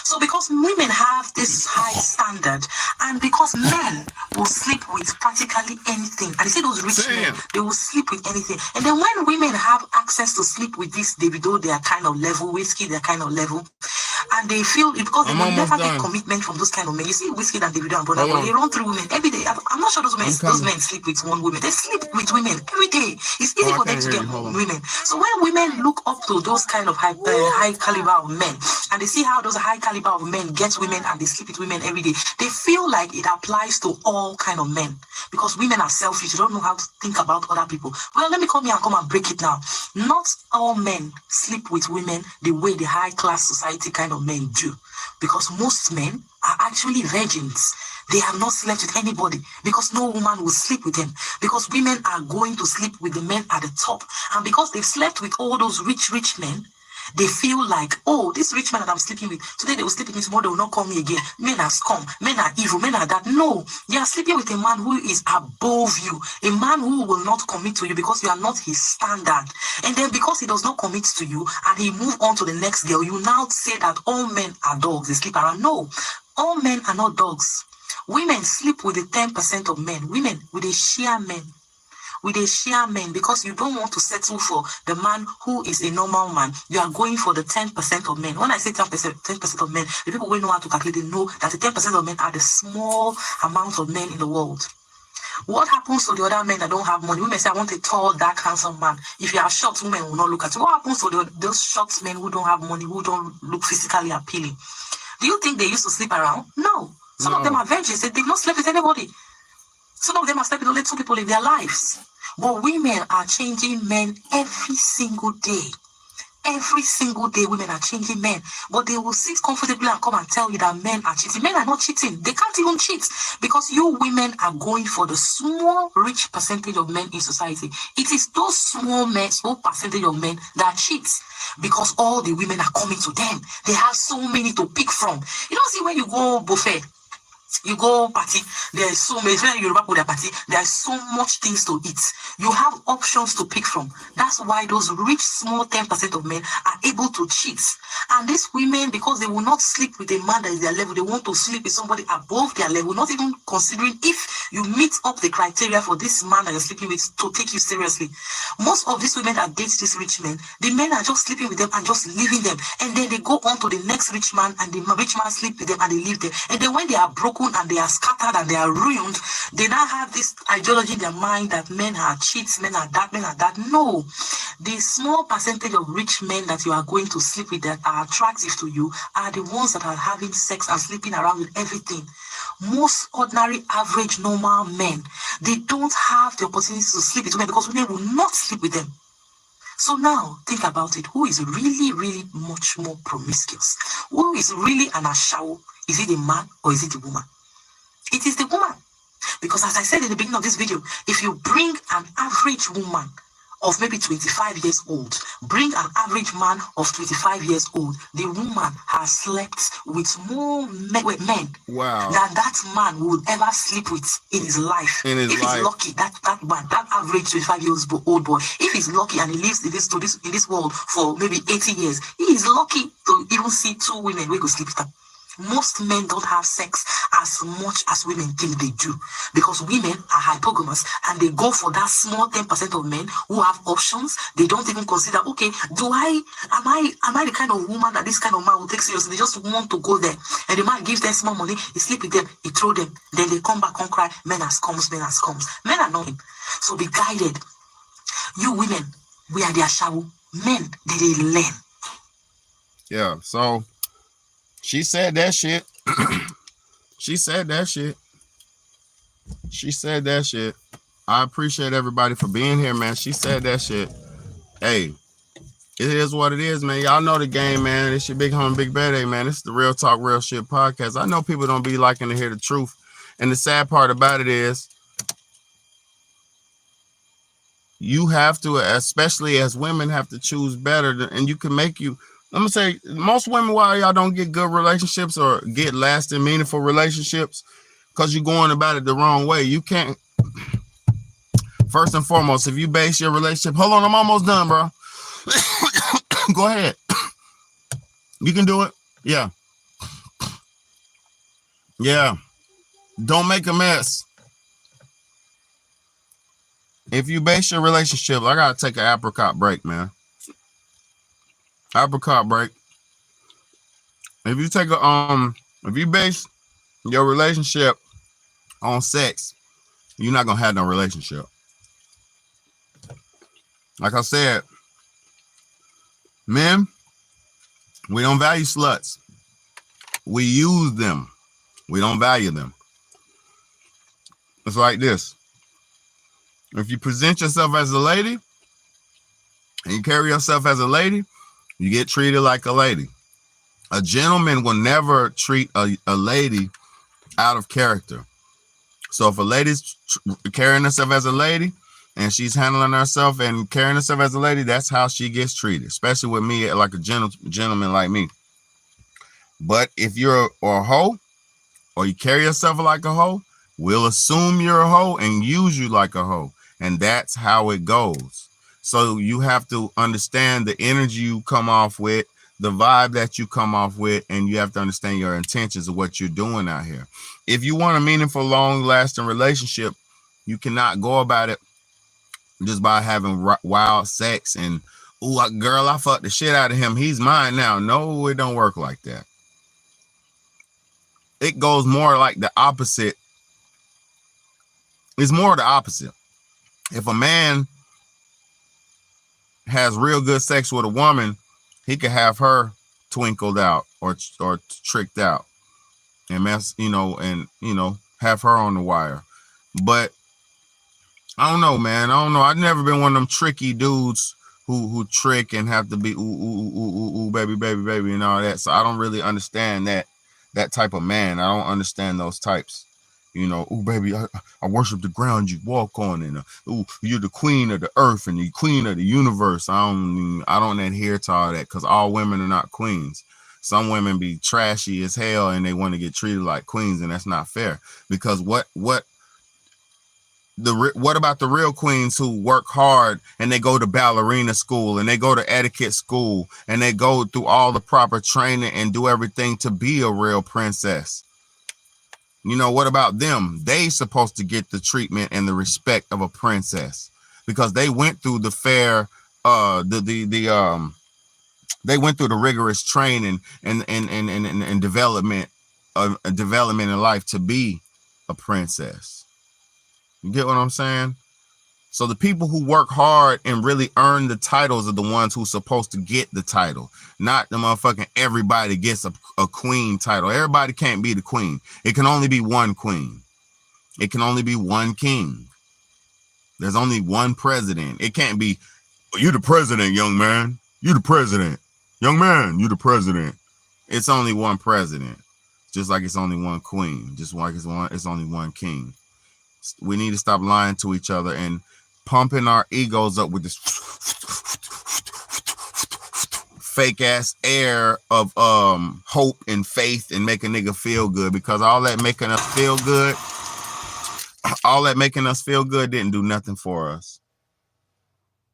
So because women have this high standard, and because men will sleep with practically anything, and you see those rich men, they will sleep with anything. And then when women have access to sleep with this Davido, their kind of level, Whiskey, their kind of level, and they feel it because they will never get commitment from those kind of men. You see Whiskey and Davido and brother, they run through women every day. I'm not sure those men sleep with one woman. They sleep with women every day. It's easy for them to get women. So when women look up to those kind of high caliber of men, and they see how those high caliber of men get women and they sleep with women every day, they feel like it applies to all kind of men because women are selfish. They don't know how to think about other people. Well, let me come here and come and break it now. Not all men sleep with women the way the high class society kind of men do, because most men are actually virgins. They have not slept with anybody because no woman will sleep with them, because women are going to sleep with the men at the top, and because they've slept with all those rich men, they feel like, oh, this rich man that I'm sleeping with, today they will sleep with me, tomorrow they will not call me again. Men are scum, men are evil, men are that. No, they are sleeping with a man who is above you, a man who will not commit to you because you are not his standard. And then because he does not commit to you and he move on to the next girl, you now say that all men are dogs, they sleep around. No, all men are not dogs. Women sleep with the 10% of men. Women with the share men. With a share men, because you don't want to settle for the man who is a normal man. You are going for the 10% of men. When I say 10% of men, the people who know how to calculate, they know that the 10% of men are the small amount of men in the world. What happens to the other men that don't have money? Women say, I want a tall, dark, handsome man. If you are short, women will not look at you. What happens to those short men who don't have money, who don't look physically appealing? Do you think they used to sleep around? No. Some of them are virgins. They've not slept with anybody. Some of them have slept with only 2 people in their lives. But women are changing men every single day. Every single day, women are changing men, but they will sit comfortably and come and tell you that men are cheating. Men are not cheating. They can't even cheat because you women are going for the small, rich percentage of men in society. It is those small percentage of men that cheat because all the women are coming to them. They have so many to pick from. You don't see when you go buffet. You go party, there is so many, when you go to party, there is so much things to eat. You have options to pick from. That's why those rich, small 10% of men are able to cheat. And these women, because they will not sleep with a man that is their level, they want to sleep with somebody above their level, not even considering if you meet up the criteria for this man that you're sleeping with to take you seriously. Most of these women that date these rich men, the men are just sleeping with them and just leaving them. And then they go on to the next rich man, and the rich man sleep with them and they leave them. And then when they are broken and they are scattered and they are ruined, they now have this ideology in their mind that men are cheats, men are that, men are that. No, the small percentage of rich men that you are going to sleep with that are attractive to you are the ones that are having sex and sleeping around with everything. Most ordinary, average, normal men, they don't have the opportunity to sleep with women because women will not sleep with them. So now, think about it. Who is really, really much more promiscuous? Who is really an ashawo? Is it the man or is it the woman? It is the woman. Because as I said in the beginning of this video, if you bring an average woman of maybe 25 years old, bring an average man of 25 years old, the woman has slept with more men Wow. than that man would ever sleep with in his life. If he's lucky, that man, that average 25 years old boy, if he's lucky and he lives in this world for maybe 80 years, he is lucky to even see two women who go sleep with them. Most men don't have sex as much as women think they do because women are hypogamous and they go for that small 10% of men who have options. They don't even consider, okay, am I the kind of woman that this kind of man will take seriously? They just want to go there, and the man gives them small money, he sleep with them, he throw them, then they come back and cry, men has comes. Men are not him. So be guided. You women, we are their shadow. Men, they learn. Yeah, so she said that shit. She said that shit. I appreciate everybody for being here, man. She said that shit. Hey, it is what it is, man. Y'all know the game, man. It's your big home, big bad day, man. It's the Real Talk, Real Shit podcast. I know people don't be liking to hear the truth. And the sad part about it is you have to, especially as women, have to choose better. And you can make you, I'm gonna say most women, why y'all don't get good relationships or get lasting, meaningful relationships, because you're going about it the wrong way. You can't. First and foremost, if you base your relationship, hold on, I'm almost done, bro. Go ahead. You can do it. Yeah. Don't make a mess. If you base your relationship, I gotta take an apricot break, man. Apricot break. If you take if you base your relationship on sex, you're not gonna have no relationship. Like I said, men, we don't value sluts. We use them. We don't value them. It's like this. If you present yourself as a lady and you carry yourself as a lady, you get treated like a lady. A gentleman will never treat a lady out of character. So if a lady's carrying herself as a lady and she's handling herself and carrying herself as a lady, that's how she gets treated, especially with me, like a gentleman like me. But if you're a hoe or you carry yourself like a hoe, we'll assume you're a hoe and use you like a hoe. And that's how it goes. So you have to understand the energy you come off with, the vibe that you come off with, and you have to understand your intentions of what you're doing out here. If you want a meaningful, long-lasting relationship, you cannot go about it just by having wild sex and, ooh, girl, I fucked the shit out of him. He's mine now. No, it don't work like that. It goes more like the opposite. It's more the opposite. If a man has real good sex with a woman, he could have her twinkled out or tricked out and have her on the wire. But I don't know, man. I don't know. I've never been one of them tricky dudes who trick and have to be ooh, baby, and all that. So I don't really understand that type of man. I don't understand those types. You know, ooh, baby, I worship the ground you walk on, and ooh, you're the queen of the earth and the queen of the universe. I don't adhere to all that, because all women are not queens. Some women be trashy as hell and they want to get treated like queens, and that's not fair. Because what about the real queens who work hard and they go to ballerina school and they go to etiquette school and they go through all the proper training and do everything to be a real princess? You know, what about them? They supposed to get the treatment and the respect of a princess, because they went through the fair, they went through the rigorous training and development in life to be a princess. You get what I'm saying? So the people who work hard and really earn the titles are the ones who's supposed to get the title, not the motherfucking everybody gets a queen title. Everybody can't be the queen. It can only be one queen. It can only be one king. There's only one president. It can't be, you the president, young man. You the president. Young man, you the president. It's only one president. Just like it's only one queen. Just like it's only one king. We need to stop lying to each other and pumping our egos up with this fake ass air of hope and faith and make a nigga feel good, because all that making us feel good didn't do nothing for us.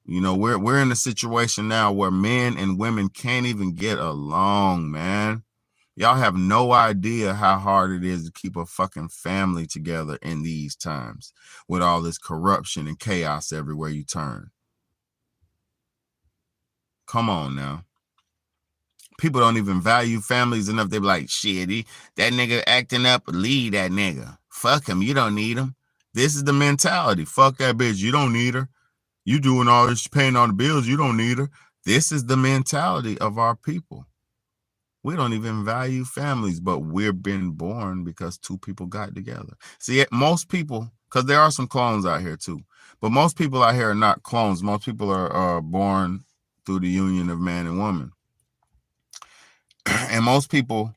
You know, we're in a situation now where men and women can't even get along, man. Y'all have no idea how hard it is to keep a fucking family together in these times with all this corruption and chaos everywhere you turn. Come on now. People don't even value families enough. They be like, shit, that nigga acting up, leave that nigga. Fuck him. You don't need him. This is the mentality. Fuck that bitch. You don't need her. You doing all this, paying all the bills. You don't need her. This is the mentality of our people. We don't even value families, but we're been born because two people got together. See, most people, because there are some clones out here too, but most people out here are not clones. Most people are born through the union of man and woman. And most people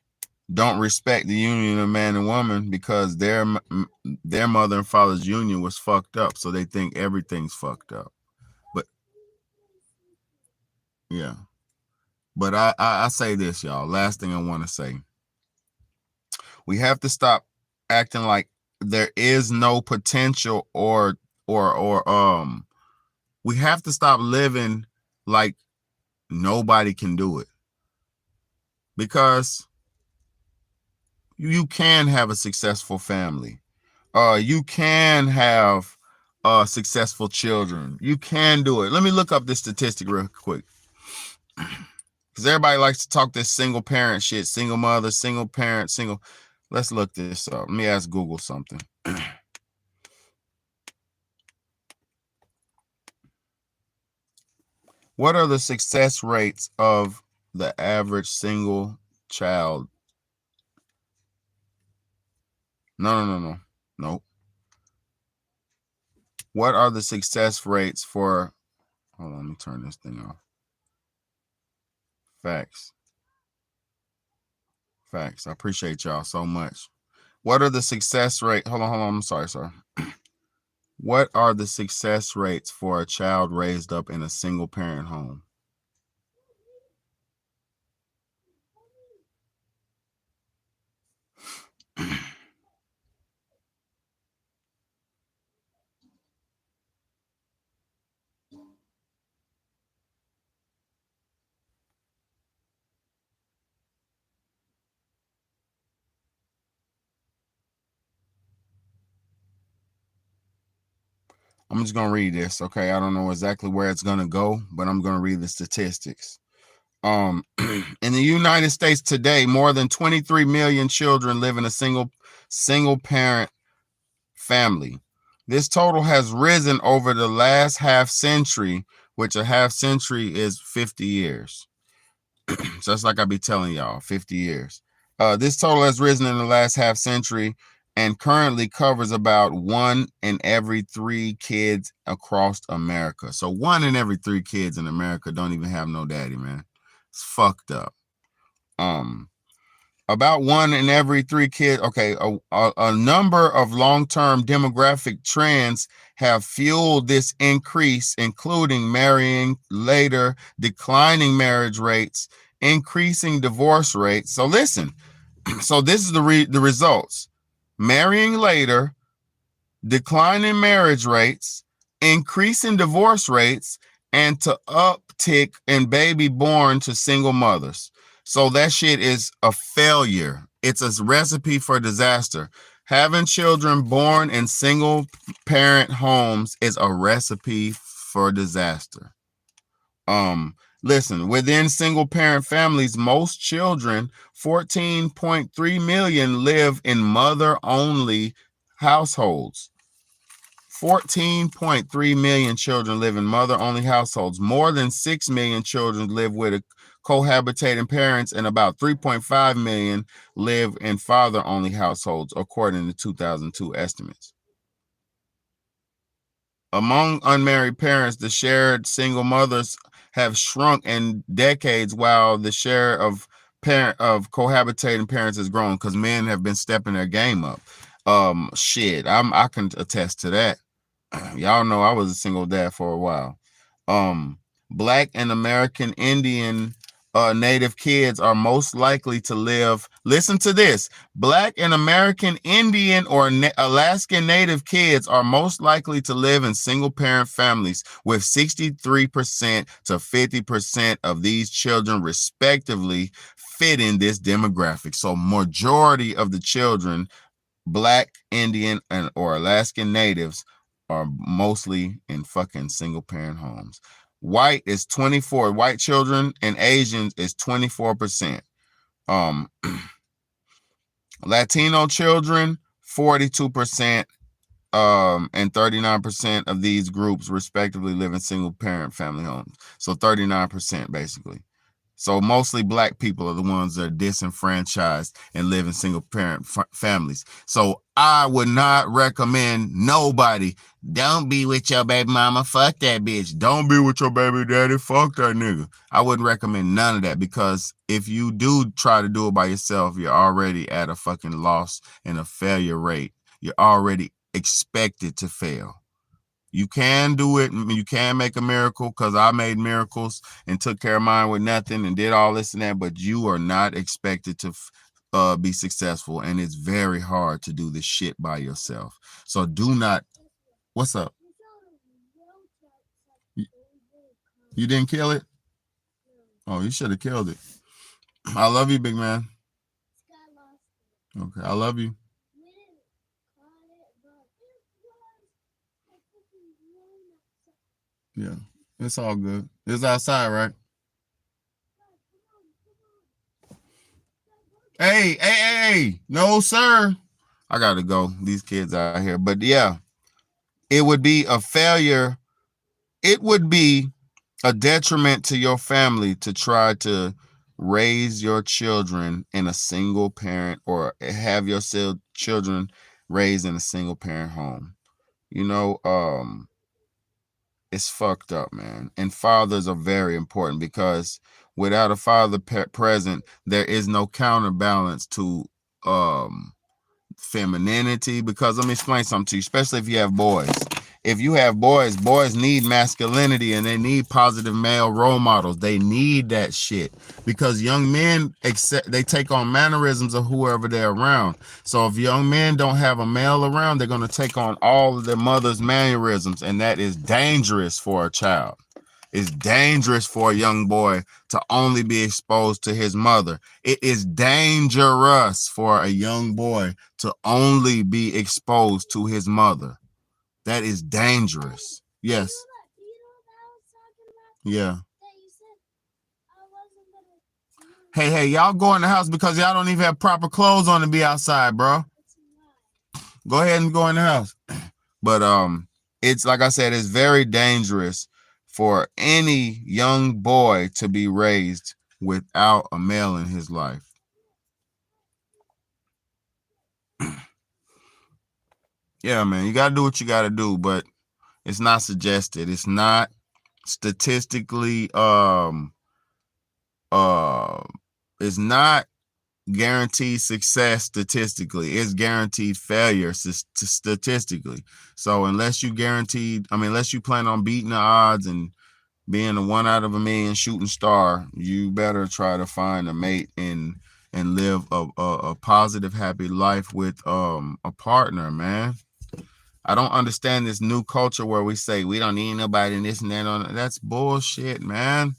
don't respect the union of man and woman because their mother and father's union was fucked up. So they think everything's fucked up. But yeah. But I say this, y'all. Last thing I want to say. We have to stop acting like there is no potential or we have to stop living like nobody can do it. Because you can have a successful family. You can have successful children. You can do it. Let me look up this statistic real quick. Because everybody likes to talk this single parent shit, single mother, single parent, single. Let's look this up. Let me ask Google something. What are the success rates of the average single child? No. What are the success rates for, hold on, let me turn this thing off. Facts. I appreciate y'all so much. What are the success rate? Hold on. I'm sorry. What are the success rates for a child raised up in a single parent home? I'm just going to read this, okay? I don't know exactly where it's going to go, but I'm going to read the statistics. In the United States today, more than 23 million children live in a single parent family. This total has risen over the last half century, which a half century is 50 years. So that's like I be telling y'all, 50 years. This total has risen in the last half century and currently covers about 1 in every 3 kids across America. So 1 in every 3 kids in America don't even have no daddy, man. It's fucked up. About 1 in every 3 kids. Okay, a number of long-term demographic trends have fueled this increase, including marrying later, declining marriage rates, increasing divorce rates. So listen, so this is the results. Marrying later, declining marriage rates, increasing divorce rates, and to uptick in baby born to single mothers. So that shit is a failure. It's a recipe for disaster. Having children born in single parent homes is a recipe for disaster. Listen, within single parent families, most children, 14.3 million, live in mother only households. 14.3 million children live in mother only households. More than 6 million children live with cohabitating parents, and about 3.5 million live in father only households, according to 2002 estimates. Among unmarried parents, the shared single mothers have shrunk in decades, while the share of cohabitating parents has grown because men have been stepping their game up. I can attest to that. Y'all know I was a single dad for a while. Black and American Indian Native kids are most likely to live. Listen to this. Black and American Indian or Alaskan Native kids are most likely to live in single parent families, with 63% to 50% of these children respectively fitting this demographic. So majority of the children, Black, Indian, or Alaskan Natives, are mostly in fucking single parent homes. White is 24. White children and Asians is 24%. Latino children, 42%, and 39% of these groups respectively live in single parent family homes. So 39% basically. So mostly Black people are the ones that are disenfranchised and live in single parent families. So I would not recommend nobody. Don't be with your baby mama. Fuck that bitch. Don't be with your baby daddy. Fuck that nigga. I wouldn't recommend none of that, because if you do try to do it by yourself, you're already at a fucking loss and a failure rate. You're already expected to fail. You can do it. You can make a miracle, because I made miracles and took care of mine with nothing and did all this and that, but you are not expected to be successful, and it's very hard to do this shit by yourself. So do not. What's up? You didn't kill it? Oh, you should have killed it. I love you, big man. Okay, I love you. Yeah, it's all good. It's outside, right? Hey. No, sir. I got to go. These kids out here. But yeah, it would be a failure. It would be a detriment to your family to try to raise your children in a single parent, or have your children raised in a single parent home. You know, it's fucked up, man. And fathers are very important, because without a father present, there is no counterbalance to femininity. Because let me explain something to you, especially if you have boys. If you have boys need masculinity, and they need positive male role models. They need that shit, because young men they take on mannerisms of whoever they're around. So if young men don't have a male around, they're going to take on all of their mother's mannerisms, and that is dangerous for a child. It's dangerous for a young boy to only be exposed to his mother. It is dangerous for a young boy to only be exposed to his mother. That is dangerous. Yes. Yeah. Hey, y'all go in the house, because y'all don't even have proper clothes on to be outside, bro. Go ahead and go in the house. But it's like I said, it's very dangerous for any young boy to be raised without a male in his life. Yeah, man, you gotta do what you gotta do, but it's not suggested. It's not statistically it's not guaranteed success statistically. It's guaranteed failure statistically. So unless you plan on beating the odds and being a 1 out of a million shooting star, you better try to find a mate and live a positive, happy life with a partner, man. I don't understand this new culture where we say we don't need nobody and this and that. That's bullshit, man.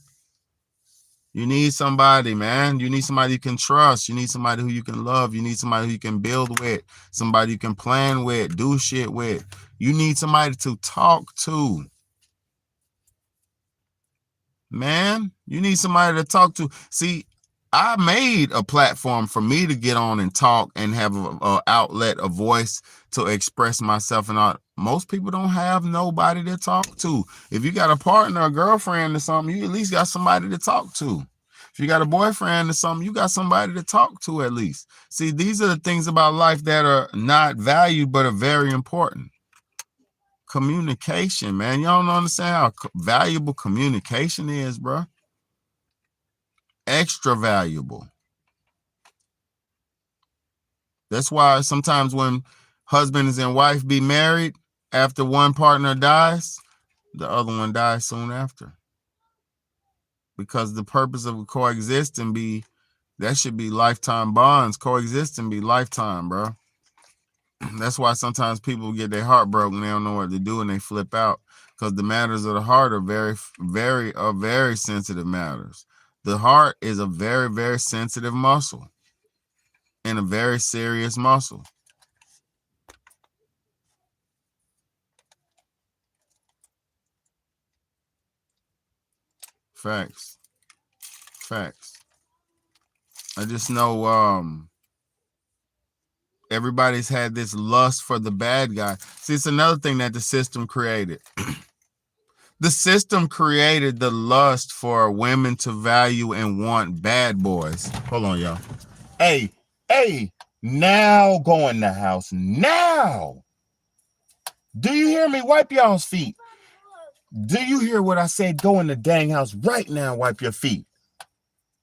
You need somebody, man. You need somebody you can trust. You need somebody who you can love. You need somebody who you can build with, somebody you can plan with, do shit with. You need somebody to talk to. Man, you need somebody to talk to. See, I made a platform for me to get on and talk and have a outlet, a voice to express myself and all. Most people don't have nobody to talk to. If you got a partner, a girlfriend or something, you at least got somebody to talk to. If you got a boyfriend or something, you got somebody to talk to at least. See, these are the things about life that are not valued, but are very important. Communication, man. Y'all don't understand how valuable communication is, bro. Extra valuable. That's why sometimes when husbands and wife be married, after one partner dies, the other one dies soon after. Because the purpose of coexisting that should be lifetime bonds. Coexisting be lifetime, bro. That's why sometimes people get their heart broken. They don't know what to do and they flip out. Because the matters of the heart are very sensitive matters. The heart is a very, very sensitive muscle and a very serious muscle. Facts. I just know everybody's had this lust for the bad guy. See, it's another thing that the system created. The system created the lust for women to value and want bad boys. Hold on, y'all. Hey, now go in the house. Now. Do you hear me? Wipe y'all's feet. Do you hear what I said? Go in the dang house right now. Wipe your feet.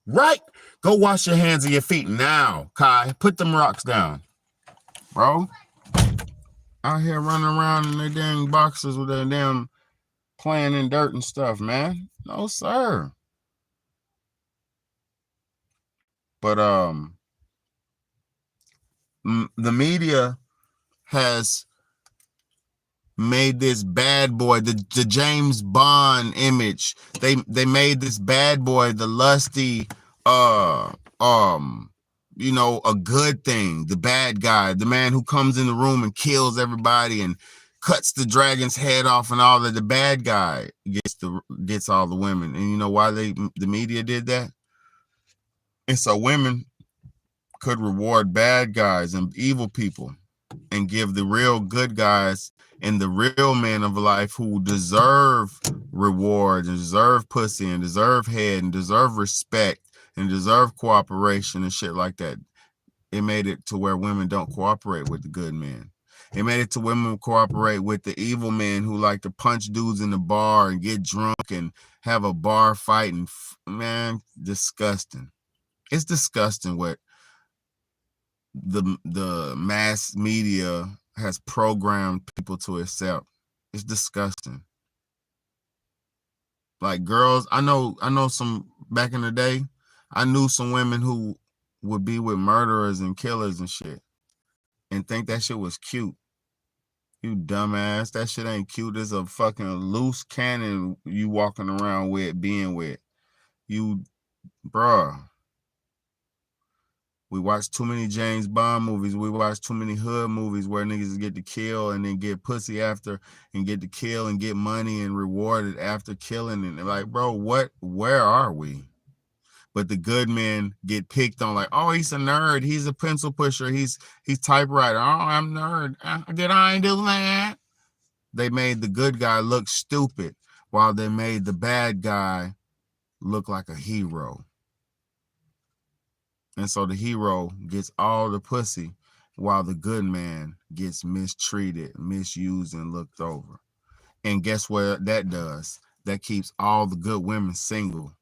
Right? Go wash your hands and your feet now, Kai. Put them rocks down. Bro. Out here running around in their dang boxes with their damn playing in dirt and stuff, man. No, sir. But the media has made this bad boy, the James Bond image. They made this bad boy, the lusty, a good thing, the bad guy, the man who comes in the room and kills everybody and cuts the dragon's head off and all that. The bad guy gets all the women. And you know why the media did that? And so women could reward bad guys and evil people and give the real good guys and the real men of life who deserve reward and deserve pussy and deserve head and deserve respect and deserve cooperation and shit like that. It made it to where women don't cooperate with the good men. It made it to women cooperate with the evil men who like to punch dudes in the bar and get drunk and have a bar fight. And man, disgusting. It's disgusting what the mass media has programmed people to accept. It's disgusting. Like girls, I know some back in the day, I knew some women who would be with murderers and killers and shit and think that shit was cute. You dumbass. That shit ain't cute. There's a fucking loose cannon you walking around with, being with. You, bruh. We watch too many James Bond movies. We watch too many hood movies where niggas get to kill and then get pussy after and get to kill and get money and rewarded after killing. And like, bro, where are we? But the good men get picked on like, oh, he's a nerd. He's a pencil pusher. He's typewriter. Oh, I'm a nerd. Did I do that? They made the good guy look stupid while they made the bad guy look like a hero. And so the hero gets all the pussy while the good man gets mistreated, misused, and looked over. And guess what that does? That keeps all the good women single.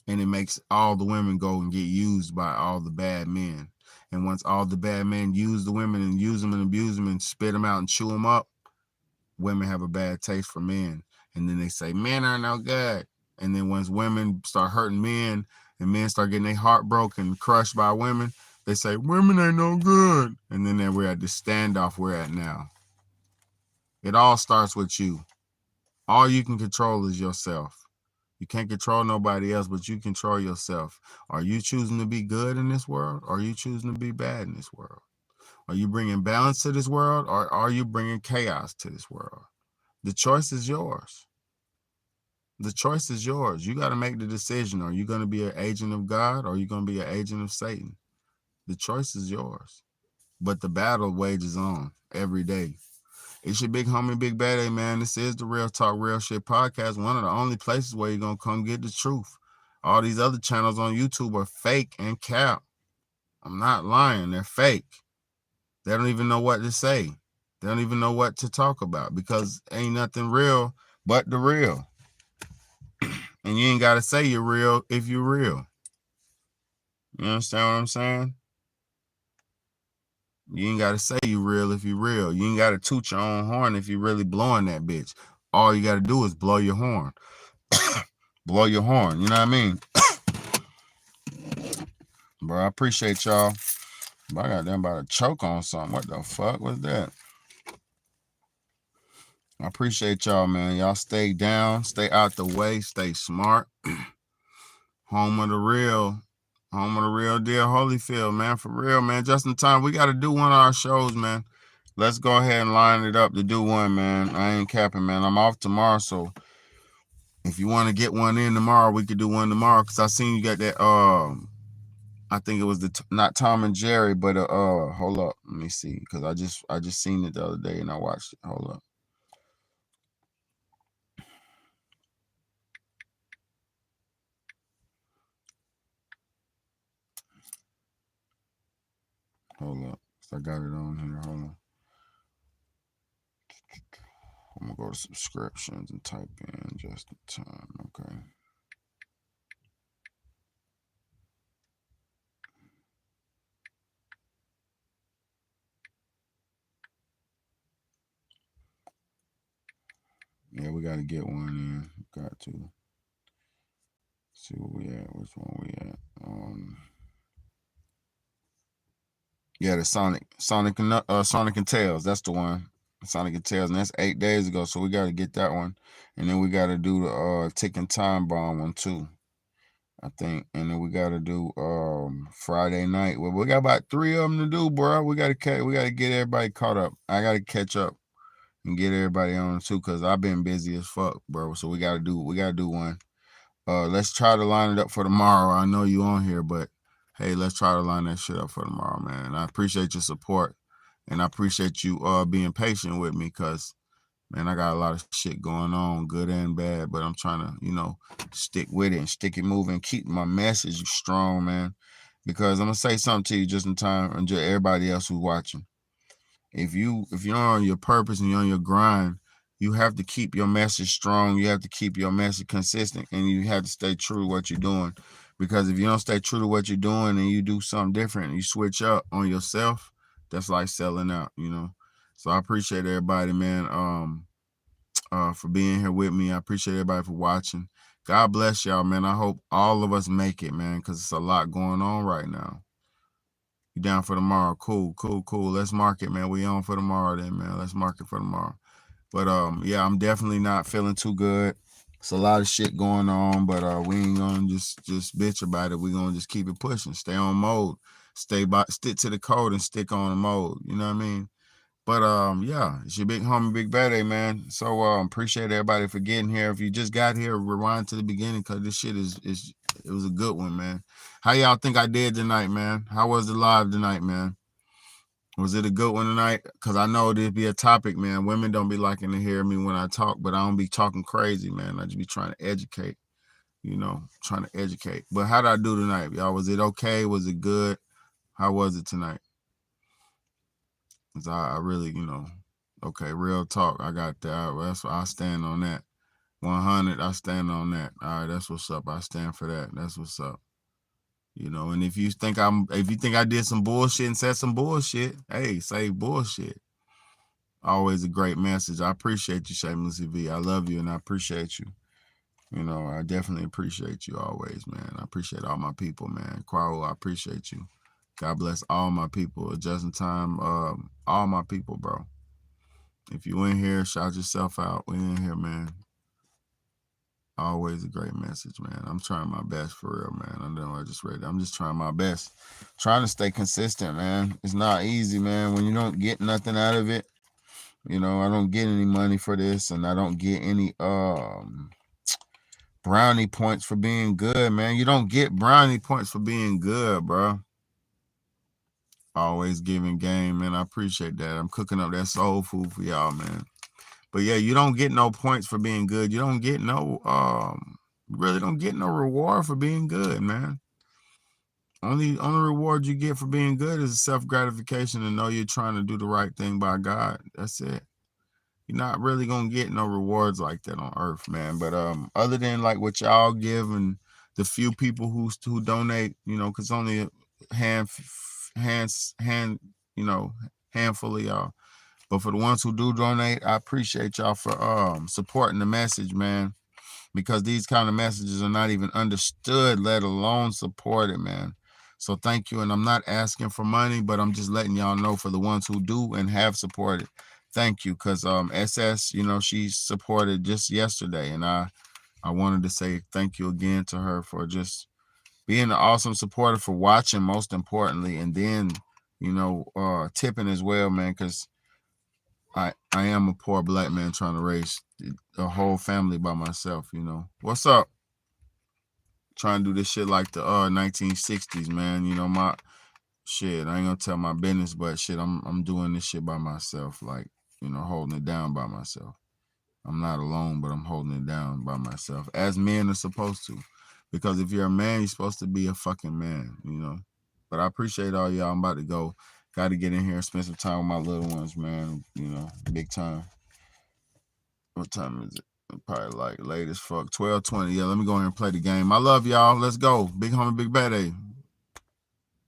And it makes all the women go and get used by all the bad men. And once all the bad men use the women and use them and abuse them and spit them out and chew them up, women have a bad taste for men. And then they say, men are no good. And then once women start hurting men and men start getting their heart broken, crushed by women, they say, women ain't no good. And then we're at the standoff we're at now. It all starts with you. All you can control is yourself. You can't control nobody else, but you control yourself. Are you choosing to be good in this world? Or are you choosing to be bad in this world? Are you bringing balance to this world? Or are you bringing chaos to this world? The choice is yours. The choice is yours. You got to make the decision. Are you going to be an agent of God or are you going to be an agent of Satan? The choice is yours. But the battle wages on every day. It's your big homie, Big Bad A, man. This is the Real Talk, Real Shit podcast. One of the only places where you're going to come get the truth. All these other channels on YouTube are fake and cap. I'm not lying. They're fake. They don't even know what to say. They don't even know what to talk about because ain't nothing real but the real. And you ain't got to say you're real if you're real. You understand what I'm saying? You ain't got to say you real if you real. You ain't got to toot your own horn if you really blowing that bitch. All you got to do is blow your horn. Blow your horn. You know what I mean? Bro, I appreciate y'all. But I got them about to choke on something. What the fuck was that? I appreciate y'all, man. Y'all stay down. Stay out the way. Stay smart. Home of the real. Home of the real deal, Holyfield, man. For real, man. Just in time. We got to do one of our shows, man. Let's go ahead and line it up to do one, man. I ain't capping, man. I'm off tomorrow, so if you want to get one in tomorrow, we could do one tomorrow. Because I seen you got that, I think it was not Tom and Jerry, but, hold up. Let me see. Because I just seen it the other day and I watched it. Hold up. Hold up. I got it on here. Hold on. I'm going to go to subscriptions and type in just in time. Okay. Yeah, we got to get one in. Got to. See where we at. Which one we at? Yeah, the Sonic and Tails. That's the one. Sonic and Tails, and that's 8 days ago. So we got to get that one, and then we got to do the Ticking Time Bomb one too, I think. And then we got to do Friday night. Well, we got about 3 of them to do, bro. We got to get everybody caught up. I got to catch up and get everybody on too, cause I've been busy as fuck, bro. So we got to do one. Let's try to line it up for tomorrow. I know you on here, but hey, let's try to line that shit up for tomorrow, man. I appreciate your support, and I appreciate you being patient with me, because, man, I got a lot of shit going on, good and bad, but I'm trying to, stick with it and stick it moving, keep my message strong, man, because I'm going to say something to you just in time, and just everybody else who's watching. If you're on your purpose and you're on your grind, you have to keep your message strong. You have to keep your message consistent, and you have to stay true to what you're doing. Because if you don't stay true to what you're doing and you do something different and you switch up on yourself, that's like selling out, So I appreciate everybody, man, for being here with me. I appreciate everybody for watching. God bless y'all, man. I hope all of us make it, man, because it's a lot going on right now. You down for tomorrow? Cool. Let's mark it, man. We on for tomorrow then, man. Let's mark it for tomorrow. But yeah, I'm definitely not feeling too good. It's a lot of shit going on, but we ain't gonna just bitch about it. We're gonna just keep it pushing, stay on mode, stick to the code and stick on the mode. You know what I mean? But yeah, it's your big homie, Big Bad A, man. So appreciate everybody for getting here. If you just got here, rewind to the beginning, because this shit it was a good one, man. How y'all think I did tonight, man? How was the live tonight, man? Was it a good one tonight? Because I know there'd be a topic, man. Women don't be liking to hear me when I talk, but I don't be talking crazy, man. I just be trying to educate, But how did I do tonight, y'all? Was it okay? Was it good? How was it tonight? 'Cause I really, you know, okay, real talk. I got that. That's I stand on that. 100. I stand on that. All right, that's what's up. I stand for that. That's what's up. You know, and if you think I did some bullshit and said some bullshit, hey, say bullshit. Always a great message. I appreciate you, Shameless V. I love you and I appreciate you. You know, I definitely appreciate you always, man. I appreciate all my people, man. Kwao, I appreciate you. God bless all my people. Just in time, all my people, bro. If you in here, shout yourself out. We in here, man. Always a great message, man. I'm trying my best for real, man. I know I just read it. I'm just trying my best. Trying to stay consistent, man. It's not easy, man. When you don't get nothing out of it, you know, I don't get any money for this and I don't get any brownie points for being good, man. You don't get brownie points for being good, bro. Always giving game, man. I appreciate that. I'm cooking up that soul food for y'all, man. But yeah, you don't get no points for being good. You don't get no you really don't get no reward for being good, man. Only reward you get for being good is self-gratification and know you're trying to do the right thing by God. That's it. You're not really gonna get no rewards like that on earth, man. But other than like what y'all give and the few people who donate, you know, because only a you know, handful of y'all. But for the ones who do donate, I appreciate y'all for supporting the message, man. Because these kind of messages are not even understood, let alone supported, man. So thank you. And I'm not asking for money, but I'm just letting y'all know for the ones who do and have supported. Thank you. Because SS, you know, she supported just yesterday. And I wanted to say thank you again to her for just being an awesome supporter, for watching, most importantly, and then, you know, tipping as well, man, because I am a poor black man trying to raise a whole family by myself, you know. What's up? Trying to do this shit like the 1960s, man. You know, my shit, I ain't gonna tell my business, but shit, I'm doing this shit by myself, like, you know, holding it down by myself. I'm not alone, but I'm holding it down by myself, as men are supposed to. Because if you're a man, you're supposed to be a fucking man, you know. But I appreciate all y'all. I'm about to go. Got to get in here and spend some time with my little ones, man. You know, big time. What time is it? Probably like late as fuck. 12:20. Yeah, let me go in here and play the game. I love y'all. Let's go. Big homie, big bad.